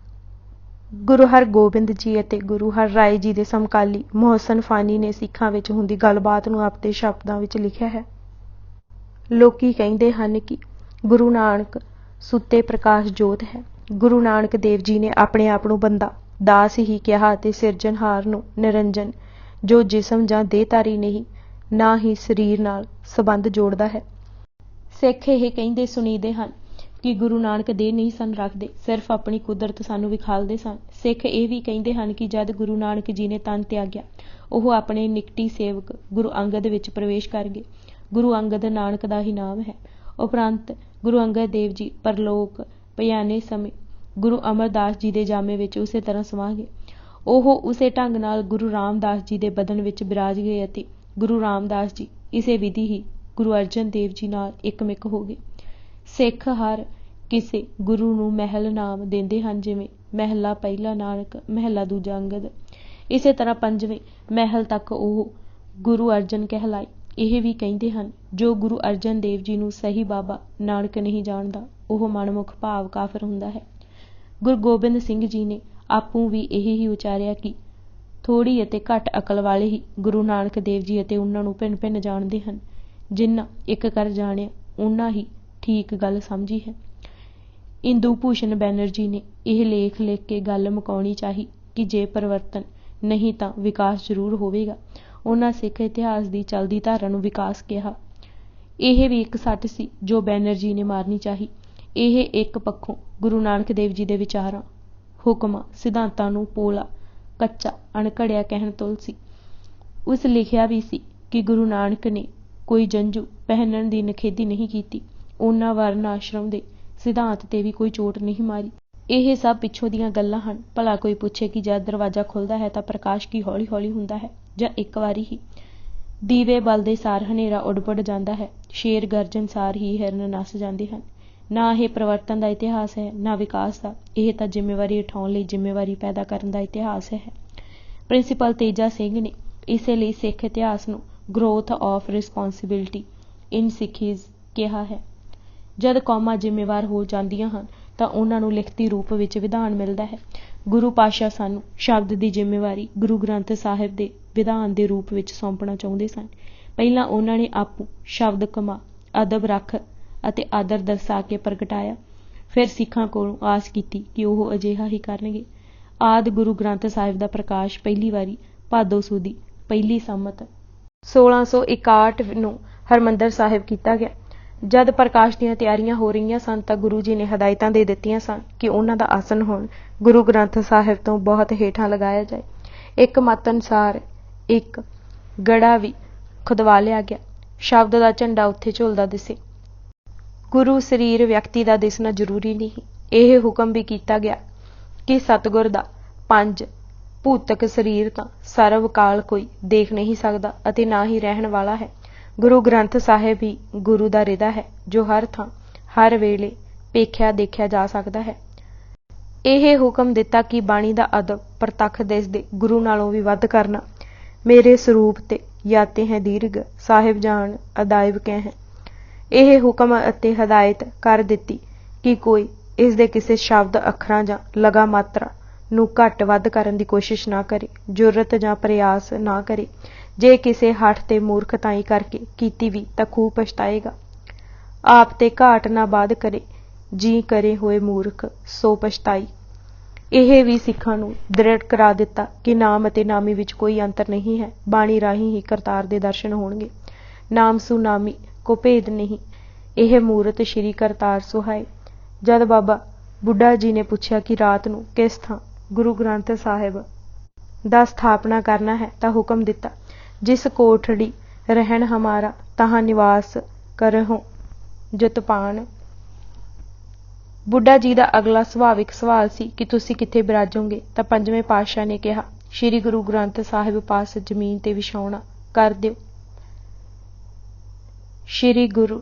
ਗੁਰੂ ਹਰਗੋਬਿੰਦ ਜੀ ਅਤੇ ਗੁਰੂ ਹਰ ਰਾਏ ਜੀ ਦੇ ਸਮਕਾਲੀ ਮੁਹੱਸਨ ਫਾਨੀ ਨੇ ਸਿੱਖਾਂ ਵਿੱਚ ਹੁੰਦੀ ਗੱਲਬਾਤ ਨੂੰ ਆਪਣੇ ਸ਼ਬਦਾਂ ਵਿੱਚ ਲਿਖਿਆ ਹੈ। ਲੋਕੀ ਕਹਿੰਦੇ ਹਨ ਕਿ ਗੁਰੂ ਨਾਨਕ ਸੁੱਤੇ ਪ੍ਰਕਾਸ਼ ਜੋਤ ਹੈ। ਗੁਰੂ ਨਾਨਕ ਦੇਵ ਜੀ ਨੇ ਆਪਣੇ ਆਪ ਨੂੰ ਬੰਦਾ ਦਾਸ ਹੀ ਕਿਹਾ ਅਤੇ ਸਿਰਜਣਹਾਰ ਨੂੰ ਨਿਰੰਜਨ, ਜੋ ਜਿਸਮ ਜਾਂ ਦੇਹਧਾਰੀ ਨਹੀਂ, ਨਾ ਹੀ ਸਰੀਰ ਨਾਲ ਸੰਬੰਧ ਜੋੜਦਾ ਹੈ। ਸਿੱਖ ਇਹ ਕਹਿੰਦੇ ਸੁਣੀਦੇ ਹਨ कि गुरु नानक देह नहीं सन रखते, सिर्फ अपनी कुदरत सानू विखालते सन। सिख ये भी कहते हैं कि जद गुरु नानक जी ने तन त्याग्या, ਉਹ ਆਪਣੇ ਨਿਕਟੀ ਸੇਵਕ ਗੁਰੂ ਅੰਗਦ ਵਿੱਚ ਪ੍ਰਵੇਸ਼ ਕਰ ਗਏ। ਗੁਰੂ ਅੰਗਦ ਨਾਨਕ ਦਾ ਹੀ ਨਾਮ ਹੈ। ਉਪਰੰਤ ਗੁਰੂ ਅੰਗਦ ਦੇਵ ਜੀ ਪਰਲੋਕ ਭਿਆਨੇ ਸਮੇਂ ਗੁਰੂ ਅਮਰਦਾਸ ਜੀ ਦੇ ਜਾਮੇ ਵਿੱਚ ਉਸੇ ਤਰ੍ਹਾਂ ਸਮਾ ਗਏ। ਉਹ ਉਸੇ ਢੰਗ ਨਾਲ ਗੁਰੂ ਰਾਮਦਾਸ ਜੀ ਦੇ ਬਦਨ ਵਿੱਚ ਬਿਰਾਜ ਗਏ ਅਤੇ ਗੁਰੂ ਰਾਮਦਾਸ ਜੀ ਇਸੇ ਵਿਧੀ ਹੀ ਗੁਰੂ ਅਰਜਨ ਦੇਵ ਜੀ ਨਾਲ ਇੱਕਮਿਕ ਹੋ ਗਏ। ਸਿੱਖ ਹਰ ਕਿਸੇ ਗੁਰੂ ਨੂੰ ਮਹਿਲ ਨਾਮ ਦਿੰਦੇ ਹਨ, ਜਿਵੇਂ ਮਹਿਲਾ ਪਹਿਲਾ ਨਾਨਕ, ਮਹਿਲਾ ਦੂਜਾ ਅੰਗਦ। ਇਸੇ ਤਰ੍ਹਾਂ ਪੰਜਵੇਂ ਮਹਿਲ ਤੱਕ ਉਹ ਗੁਰੂ ਅਰਜਨ ਕਹਿਲਾਏ। ਇਹ ਵੀ ਕਹਿੰਦੇ ਹਨ, ਜੋ ਗੁਰੂ ਅਰਜਨ ਦੇਵ ਜੀ ਨੂੰ ਸਹੀ ਬਾਬਾ ਨਾਨਕ ਨਹੀਂ ਜਾਣਦਾ, ਉਹ ਮਨਮੁਖ ਭਾਵ ਕਾਫਰ ਹੁੰਦਾ ਹੈ। ਗੁਰੂ ਗੋਬਿੰਦ ਸਿੰਘ ਜੀ ਨੇ ਆਪੂ ਵੀ ਇਹ ਹੀ ਉਚਾਰਿਆ ਕਿ ਥੋੜ੍ਹੀ ਅਤੇ ਘੱਟ ਅਕਲ ਵਾਲੇ ਹੀ ਗੁਰੂ ਨਾਨਕ ਦੇਵ ਜੀ ਅਤੇ ਉਹਨਾਂ ਨੂੰ ਭਿੰਨ ਭਿੰਨ ਜਾਣਦੇ ਹਨ। ਜਿਨ੍ਹਾਂ ਇੱਕ ਕਰ ਜਾਣਿਆ, ਉਹਨਾਂ ਹੀ ਠੀਕ ਗੱਲ ਸਮਝੀ ਹੈ। ਇੰਦੂ ਭੂਸ਼ਣ ਬੈਨਰਜੀ ਨੇ ਇਹ ਲੇਖ ਲਿਖ ਕੇ ਗੱਲ ਮੁਕਾਉਣੀ ਚਾਹੀ ਕਿ ਜੇ ਪਰਿਵਰਤਨ ਨਹੀਂ ਤਾਂ ਵਿਕਾਸ ਜ਼ਰੂਰ ਹੋਵੇਗਾ। ਉਹਨਾਂ ਸਿੱਖ ਇਤਿਹਾਸ ਦੀ ਚਲਦੀ ਧਾਰਾ ਨੂੰ ਵਿਕਾਸ ਕਿਹਾ। ਇਹ ਵੀ ਇੱਕ ਸੱਟ ਸੀ ਜੋ ਬੈਨਰਜੀ ਨੇ ਮਾਰਨੀ ਚਾਹੀ। ਇਹ ਇੱਕ ਪੱਖੋਂ ਗੁਰੂ ਨਾਨਕ ਦੇਵ ਜੀ ਦੇ ਵਿਚਾਰਾਂ, ਹੁਕਮਾਂ, ਸਿਧਾਂਤਾਂ ਨੂੰ ਪੋਲਾ, ਕੱਚਾ, ਅਣਘੜਿਆ ਕਹਿਣ ਤੁਲ ਸੀ। ਉਸ ਲਿਖਿਆ ਵੀ ਸੀ ਕਿ ਗੁਰੂ ਨਾਨਕ ਨੇ ਕੋਈ ਜੰਝੂ ਪਹਿਨਣ ਦੀ ਨਿਖੇਧੀ ਨਹੀਂ ਕੀਤੀ। ਉਹਨਾਂ ਵਰਨ ਆਸ਼ਰਮ ਦੇ ਸਿਧਾਂਤ ਤੇ ਵੀ ਕੋਈ ਚੋਟ ਨਹੀਂ ਮਾਰੀ। ਇਹ ਸਭ ਪਿੱਛੋਂ ਦੀਆਂ ਗੱਲਾਂ ਹਨ। ਭਲਾ ਕੋਈ ਪੁੱਛੇ ਕਿ ਜਦ ਦਰਵਾਜ਼ਾ ਖੁੱਲ੍ਹਦਾ ਹੈ ਤਾਂ ਪ੍ਰਕਾਸ਼ ਕੀ ਹੌਲੀ ਹੌਲੀ ਹੁੰਦਾ ਹੈ ਜਾਂ ਇੱਕ ਵਾਰੀ ਹੀ? ਦੀਵੇ ਬਲਦੇ ਸਾਰ ਹਨੇਰਾ ਉੱਡ ਜਾਂਦਾ ਹੈ। ਸ਼ੇਰ ਗਰਜਨ ਸਾਰ ਹੀ ਹਿਰਨ ਨੱਸ ਜਾਂਦੇ ਹਨ। ਨਾ ਇਹ ਪਰਿਵਰਤਨ ਦਾ ਇਤਿਹਾਸ ਹੈ, ਨਾ ਵਿਕਾਸ ਦਾ। ਇਹ ਤਾਂ ਜ਼ਿੰਮੇਵਾਰੀ ਉਠਾਉਣ ਲਈ ਜ਼ਿੰਮੇਵਾਰੀ ਪੈਦਾ ਕਰਨ ਦਾ ਇਤਿਹਾਸ ਹੈ। ਪ੍ਰਿੰਸੀਪਲ ਤੇਜਾ ਸਿੰਘ ਨੇ ਇਸੇ ਲਈ ਸਿੱਖ ਇਤਿਹਾਸ ਨੂੰ ਗਰੋਥ ਆਫ ਰਿਸਪੌਂਸਿਬਿਲਿਟੀ ਇਨ ਸਿੱਖੀਜ਼ ਕਿਹਾ ਹੈ। ਜਦ ਕੌਮਾਂ ਜ਼ਿੰਮੇਵਾਰ ਹੋ ਜਾਂਦੀਆਂ ਹਨ ਤਾਂ ਉਹਨਾਂ ਨੂੰ ਲਿਖਤੀ ਰੂਪ ਵਿੱਚ ਵਿਧਾਨ ਮਿਲਦਾ ਹੈ। ਗੁਰੂ ਪਾਤਸ਼ਾਹ ਸਾਨੂੰ ਸ਼ਬਦ ਦੀ ਜ਼ਿੰਮੇਵਾਰੀ ਗੁਰੂ ਗ੍ਰੰਥ ਸਾਹਿਬ ਦੇ ਵਿਧਾਨ ਦੇ ਰੂਪ ਵਿੱਚ ਸੌਂਪਣਾ ਚਾਹੁੰਦੇ ਸਨ। ਪਹਿਲਾਂ ਉਹਨਾਂ ਨੇ ਆਪੂ ਸ਼ਬਦ ਕਮਾ, ਅਦਬ ਰੱਖ ਅਤੇ ਆਦਰ ਦਰਸਾ ਕੇ ਪ੍ਰਗਟਾਇਆ। ਫਿਰ ਸਿੱਖਾਂ ਕੋਲੋਂ ਆਸ ਕੀਤੀ ਕਿ ਉਹ ਅਜਿਹਾ ਹੀ ਕਰਨਗੇ। ਆਦਿ ਗੁਰੂ ਗ੍ਰੰਥ ਸਾਹਿਬ ਦਾ ਪ੍ਰਕਾਸ਼ ਪਹਿਲੀ ਵਾਰੀ ਭਾਦੋਂ ਸੁਦੀ ਪਹਿਲੀ ਸੰਮਤ 1661 ਨੂੰ ਹਰਿਮੰਦਰ ਸਾਹਿਬ ਕੀਤਾ ਗਿਆ। ਜਦ ਪ੍ਰਕਾਸ਼ ਦੀਆਂ ਤਿਆਰੀਆਂ ਹੋ ਰਹੀਆਂ ਸਨ ਤਾਂ ਗੁਰੂ ਜੀ ਨੇ ਹਦਾਇਤਾਂ ਦੇ ਦਿੱਤੀਆਂ ਸਨ ਕਿ ਉਹਨਾਂ ਦਾ ਆਸਣ ਹੁਣ ਗੁਰੂ ਗ੍ਰੰਥ ਸਾਹਿਬ ਤੋਂ ਬਹੁਤ ਹੇਠਾਂ ਲਗਾਇਆ ਜਾਏ। ਇੱਕ ਮਤ ਅਨੁਸਾਰ ਇੱਕ ਗੜਾ ਵੀ ਖੁਦਵਾ ਲਿਆ ਗਿਆ। ਸ਼ਬਦ ਦਾ ਝੰਡਾ ਉੱਥੇ ਝੁਲਦਾ ਦਿਸੇ। ਗੁਰੂ ਸਰੀਰ ਵਿਅਕਤੀ ਦਾ ਦਿਸਣਾ ਜ਼ਰੂਰੀ ਨਹੀਂ। ਇਹ ਹੁਕਮ ਵੀ ਕੀਤਾ ਗਿਆ ਕਿ ਸਤਿਗੁਰ ਦਾ ਪੰਜ ਭੂਤਕ ਸਰੀਰ ਤਾਂ ਸਰਵ ਕਾਲ ਕੋਈ ਦੇਖ ਨਹੀਂ ਸਕਦਾ ਅਤੇ ਨਾ ਹੀ ਰਹਿਣ ਵਾਲਾ ਹੈ। ਗੁਰੂ ਗ੍ਰੰਥ ਸਾਹਿਬ ਹੀ ਗੁਰੂ ਦਾ ਰਿਦਾ ਹੈ, ਜੋ ਹਰ ਥਾਂ ਹਰ ਵੇਲੇ ਵੇਖਿਆ ਦੇਖਿਆ ਜਾ ਸਕਦਾ ਹੈ। ਇਹ ਹੁਕਮ ਦਿੱਤਾ ਕਿ ਬਾਣੀ ਦਾ ਅਦਬ ਪ੍ਰਤੱਖ ਦਿਸਦੇ ਗੁਰੂ ਨਾਲੋਂ ਵੀ ਵੱਧ ਕਰਨਾ। ਮੇਰੇ ਸਰੂਪ ਤੇ ਯਾਤੇ ਹੈ ਦੀਰਘ, ਸਾਹਿਬ ਜਾਣ ਅਦਾਇਬ ਕਹਿ ਹੈ। ਇਹ ਹੁਕਮ ਅਤੇ ਹਦਾਇਤ ਕਰ ਦਿੱਤੀ ਕਿ ਕੋਈ ਇਸ ਦੇ ਕਿਸੇ ਸ਼ਬਦ, ਅੱਖਰਾਂ ਜਾਂ ਲਗਾ ਮਾਤਰਾ ਨੂੰ ਘੱਟ ਵੱਧ ਕਰਨ ਦੀ ਕੋਸ਼ਿਸ਼ ਨਾ ਕਰੇ, ਜ਼ੁਰਤ ਜਾਂ ਪ੍ਰਯਾਸ ਨਾ ਕਰੇ। ਜੇ ਕਿਸੇ ਹੱਠ ਤੇ ਮੂਰਖਤਾਈ ਕਰਕੇ ਕੀਤੀ ਵੀ ਤਾਂ ਖੂਬ ਪਛਤਾਏਗਾ। ਆਪ ਤੇ ਘਾਟ ਨਾ ਬਾਧ ਕਰੇ, ਜੀ ਕਰੇ ਹੋਏ ਮੂਰਖ ਸੋ ਪਛਤਾਈ। ਇਹ ਵੀ ਸਿੱਖਾਂ ਨੂੰ ਦ੍ਰਿੜ ਕਰਾ ਦਿੱਤਾ ਕਿ ਨਾਮ ਅਤੇ ਨਾਮੀ ਵਿੱਚ ਕੋਈ ਅੰਤਰ ਨਹੀਂ ਹੈ। ਬਾਣੀ ਰਾਹੀਂ ਹੀ ਕਰਤਾਰ ਦੇ ਦਰਸ਼ਨ ਹੋਣਗੇ। ਨਾਮ ਸੁਨਾਮੀ ਕੋ ਭੇਦ ਨਹੀਂ, ਇਹ ਮੂਰਤ ਸ਼੍ਰੀ ਕਰਤਾਰ ਸੁਹਾਏ। ਜਦ ਬਾਬਾ ਬੁੱਢਾ ਜੀ ਨੇ ਪੁੱਛਿਆ ਕਿ ਰਾਤ ਨੂੰ ਕਿਸ ਥਾਂ ਗੁਰੂ ਗ੍ਰੰਥ ਸਾਹਿਬ ਦਾ ਸਥਾਪਨਾ ਕਰਨਾ ਹੈ ਤਾਂ ਹੁਕਮ ਦਿੱਤਾ, ਜਿਸ ਕੋਠੜੀ ਰਹਿਣ ਹਮਾਰਾ ਤਹਾਂ ਨਿਵਾਸ ਕਰਹੁ ਜਤਪਾਨ। ਬੁੱਢਾ ਜੀ ਦਾ ਅਗਲਾ ਸੁਭਾਵਿਕ ਸਵਾਲ ਸੀ ਕਿ ਤੁਸੀਂ ਕਿੱਥੇ ਬਿਰਾਜੋਗੇ? ਤਾਂ ਪੰਜਵੇਂ ਪਾਤਸ਼ਾਹ ਨੇ ਕਿਹਾ, ਸ਼੍ਰੀ ਗੁਰੂ ਗ੍ਰੰਥ ਸਾਹਿਬ ਪਾਸ ਜ਼ਮੀਨ ਤੇ ਵਿਛਾਉਣਾ ਕਰ ਦਿਓ। ਸ਼੍ਰੀ ਗੁਰੂ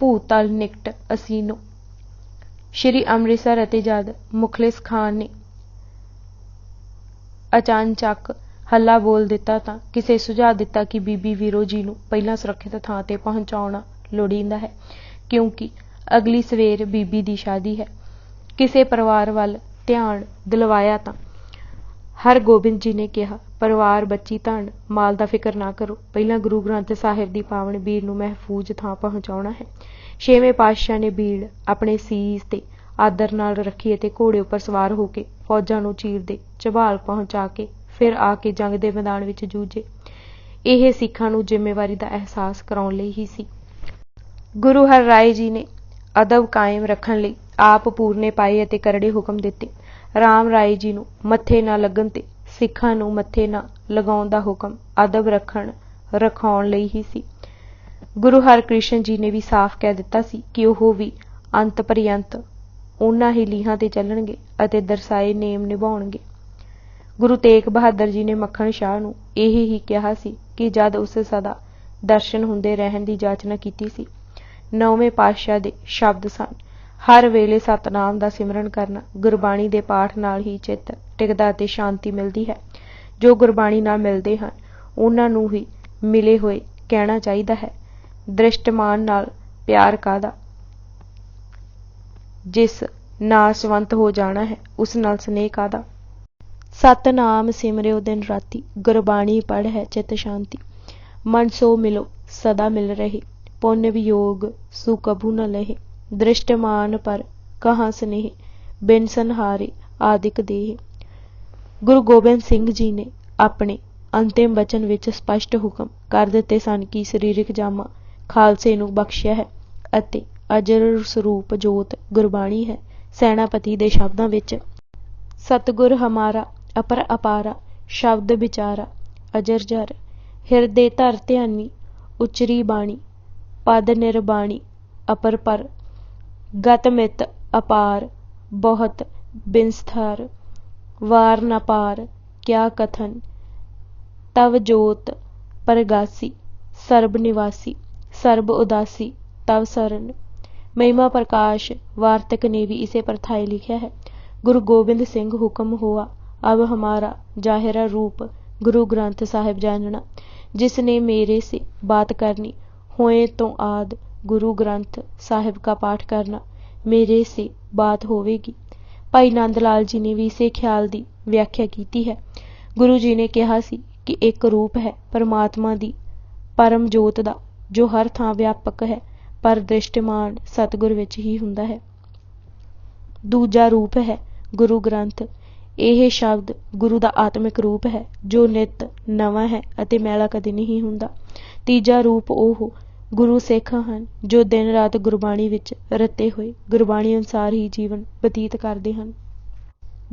ਭੂਤਲ ਨਿਕਟ ਅਸੀਨੋ। ਸ਼੍ਰੀ ਅੰਮ੍ਰਿਤਸਰ ਅਤੇ ਜਦ ਮੁਖਲਿਸ ਖਾਨ ਨੇ ਅਚਾਨਚੱਕ ਹੱਲਾ ਬੋਲ ਦਿੱਤਾ ਤਾਂ ਕਿਸੇ ਸੁਝਾਅ ਦਿੱਤਾ ਕਿ ਬੀਬੀ ਵੀਰੋ ਜੀ ਨੂੰ ਪਹਿਲਾਂ ਸੁਰੱਖਿਅਤ ਥਾਂ ਤੇ ਪਹੁੰਚਾਉਣਾ ਲੋੜੀਂਦਾ ਹੈ, ਕਿਉਂਕਿ ਅਗਲੀ ਸਵੇਰ ਬੀਬੀ ਦੀ ਸ਼ਾਦੀ ਹੈ। ਕਿਸੇ ਪਰਿਵਾਰ ਵੱਲ ਧਿਆਨ ਦਿਲਵਾਇਆ ਤਾਂ ਹਰਗੋਬਿੰਦ ਜੀ ਨੇ ਕਿਹਾ, ਪਰਿਵਾਰ, ਬੱਚੀ, ਧਨ, ਮਾਲ ਦਾ ਫਿਕਰ ਨਾ ਕਰੋ, ਪਹਿਲਾਂ ਗੁਰੂ ਗ੍ਰੰਥ ਸਾਹਿਬ ਦੀ ਪਾਵਨ ਬੀੜ ਨੂੰ ਮਹਿਫੂਜ਼ ਥਾਂ ਪਹੁੰਚਾਉਣਾ ਹੈ। ਛੇਵੇਂ ਪਾਤਸ਼ਾਹ ਨੇ ਬੀੜ ਆਪਣੇ ਸੀਸ ਤੇ ਆਦਰ ਨਾਲ ਰੱਖੀ ਅਤੇ ਘੋੜੇ ਉੱਪਰ ਸਵਾਰ ਹੋ ਕੇ ਫੌਜਾਂ ਨੂੰ ਚੀਰਦੇ ਝਬਾਲ ਪਹੁੰਚਾ ਕੇ ਫਿਰ ਆ ਕੇ ਜੰਗ ਦੇ ਮੈਦਾਨ ਵਿੱਚ ਜੂਝੇ। ਇਹ ਸਿੱਖਾਂ ਨੂੰ ਜ਼ਿੰਮੇਵਾਰੀ ਦਾ ਅਹਿਸਾਸ ਕਰਾਉਣ ਲਈ ਹੀ ਸੀ। ਗੁਰੂ ਹਰਿਰਾਏ ਜੀ ਨੇ ਅਦਬ ਕਾਇਮ ਰੱਖਣ ਲਈ ਆਪ ਪੂਰਨੇ ਪਾਏ ਅਤੇ ਕਰੜੇ ਹੁਕਮ ਦਿੱਤੇ। ਰਾਮ ਰਾਏ ਜੀ ਨੂੰ ਮੱਥੇ ਨਾ ਲੱਗਣ ਤੇ ਸਿੱਖਾਂ ਨੂੰ ਮੱਥੇ ਨਾ ਲਗਾਉਣ ਦਾ ਹੁਕਮ ਅਦਬ ਰਖਾਉਣ ਲਈ ਹੀ ਸੀ। ਗੁਰੂ ਹਰਕ੍ਰਿਸ਼ਨ ਜੀ ਨੇ ਵੀ ਸਾਫ਼ ਕਹਿ ਦਿੱਤਾ ਸੀ ਕਿ ਉਹ ਵੀ ਅੰਤ ਪਰਯੰਤ ਉਹਨਾਂ ਹੀ ਲੀਹਾਂ ਤੇ ਚੱਲਣਗੇ ਅਤੇ ਦਰਸਾਏ ਨੇਮ ਨਿਭਾਉਣਗੇ। ਗੁਰੂ ਤੇਗ ਬਹਾਦਰ ਜੀ ਨੇ ਮੱਖਣ ਸ਼ਾਹ ਨੂੰ ਇਹ ਹੀ ਕਿਹਾ ਸੀ ਕਿ ਜਦ ਉਸ ਸਦਾ ਦਰਸ਼ਨ ਹੁੰਦੇ ਰਹਿਣ ਦੀ ਜਾਚਨਾ ਕੀਤੀ ਸੀ। ਨੌਵੇਂ ਪਾਤਸ਼ਾਹ ਦੇ ਸ਼ਬਦ ਸਨ, ਹਰ ਵੇਲੇ ਸਤਨਾਮ ਦਾ ਸਿਮਰਨ ਕਰਨਾ। ਗੁਰਬਾਣੀ ਦੇ ਪਾਠ ਨਾਲ ਹੀ ਚਿੱਤ ਟਿਕਦਾ ਅਤੇ ਸ਼ਾਂਤੀ ਮਿਲਦੀ ਹੈ। ਜੋ ਗੁਰਬਾਣੀ ਨਾਲ ਮਿਲਦੇ ਹਨ ਉਹਨਾਂ ਨੂੰ ਹੀ ਮਿਲੇ ਹੋਏ ਕਹਿਣਾ ਚਾਹੀਦਾ ਹੈ। ਦ੍ਰਿਸ਼ਟਮਾਨ ਨਾਲ ਪਿਆਰ ਕਾਹਦਾ, ਜਿਸ ਨਾਸਵੰਤ ਹੋ ਜਾਣਾ ਹੈ ਉਸ ਨਾਲ ਸਨੇਹ ਕਾਹਦਾ। ਸਤਨਾਮ ਸਿਮਰਿਓ ਦਿਨ ਰਾਤੀ, ਗੁਰਬਾਣੀ ਪੜ੍ਹ ਹੈ ਚਿੱਤ ਸ਼ਾਂਤੀ। ਮਨ ਸੋ ਮਿਲੋ ਸਦਾ ਮਿਲ ਰਹੇ, ਪੁੰਨ ਵਿਯੋਗ ਸੁ ਕਭੂ ਨ ਲਹੇ। ਦ੍ਰਿਸ਼ਟਮਾਨ ਪਰ ਕਹਾਂ ਸਨੇਹ, ਬਿਨ ਸੰਹਾਰੇ ਆਦਿਕ ਦੇਹ। ਗੁਰੂ ਗੋਬਿੰਦ ਸਿੰਘ ਜੀ ਨੇ ਆਪਣੇ ਅੰਤਿਮ ਬਚਨ ਵਿੱਚ ਸਪਸ਼ਟ ਹੁਕਮ ਕਰ ਦਿੱਤੇ ਸਨ ਕਿ ਸਰੀਰਕ ਜਾਮਾ ਖਾਲਸੇ ਨੂੰ ਬਖਸ਼ਿਆ ਹੈ ਅਤੇ ਅਜਰ ਸਰੂਪ ਜੋਤ ਗੁਰਬਾਣੀ ਹੈ। ਸੈਨਾਪਤੀ ਦੇ ਸ਼ਬਦਾਂ ਵਿੱਚ ਸਤਿਗੁਰ ਹਮਾਰਾ ਅਪਰ ਅਪਾਰਾ, ਸ਼ਬਦ ਵਿਚਾਰਾ ਅਜਰ ਜਰ। ਹਿਰਦੇ ਧਰ ਧਿਆਨੀ ਉਚਰੀ ਬਾਣੀ, ਪਦ ਨਿਰਬਾਣੀ ਅਪਰ ਪਰ। ਗਤ ਮਿਤ ਅਪਾਰ ਬਹੁਤ ਬਿਨਸਥਾਰ, ਵਾਰ ਨ ਪਾਰ ਕਿਆ ਕਥਨ। ਤਵ ਜੋਤ ਪਰਗਾਸੀ, ਸਰਬ ਨਿਵਾਸੀ ਸਰਬ ਉਦਾਸੀ ਤਵ ਸਰਨ। ਮਹਿਮਾ ਪ੍ਰਕਾਸ਼ ਵਾਰਤਕ ने भी इसे परथाए लिखा है। गुरु गोबिंद सिंह हुक्म हुआ अब हमारा जाहिरा रूप गुरु ग्रंथ साहिब जानना। जिसने मेरे से बात करनी होए तो आद गुरु ग्रंथ साहिब का पाठ करना, मेरे से बात होवेगी। भाई नंद लाल जी ने भी इसे ख्याल की व्याख्या की है। गुरु जी ने कहा सी कि एक रूप है परमात्मा दी परम जोत दा, जो हर थां व्यापक है पर दृष्टिमान सतगुर विच ही हुंदा है। दूजा रूप है गुरु ग्रंथ। ਇਹ ਸ਼ਬਦ ਗੁਰੂ ਦਾ ਆਤਮਿਕ ਰੂਪ ਹੈ ਜੋ ਨਿਤ ਨਵਾਂ ਹੈ ਅਤੇ ਮੈਲਾ ਕਦੇ ਨਹੀਂ ਹੁੰਦਾ। ਤੀਜਾ ਰੂਪ ਉਹ ਗੁਰੂ ਸਿੱਖ ਹਨ ਜੋ ਦਿਨ ਰਾਤ ਗੁਰਬਾਣੀ ਵਿੱਚ ਰਤੇ ਹੋਏ ਗੁਰਬਾਣੀ ਅਨੁਸਾਰ ਹੀ ਜੀਵਨ ਬਤੀਤ ਕਰਦੇ ਹਨ।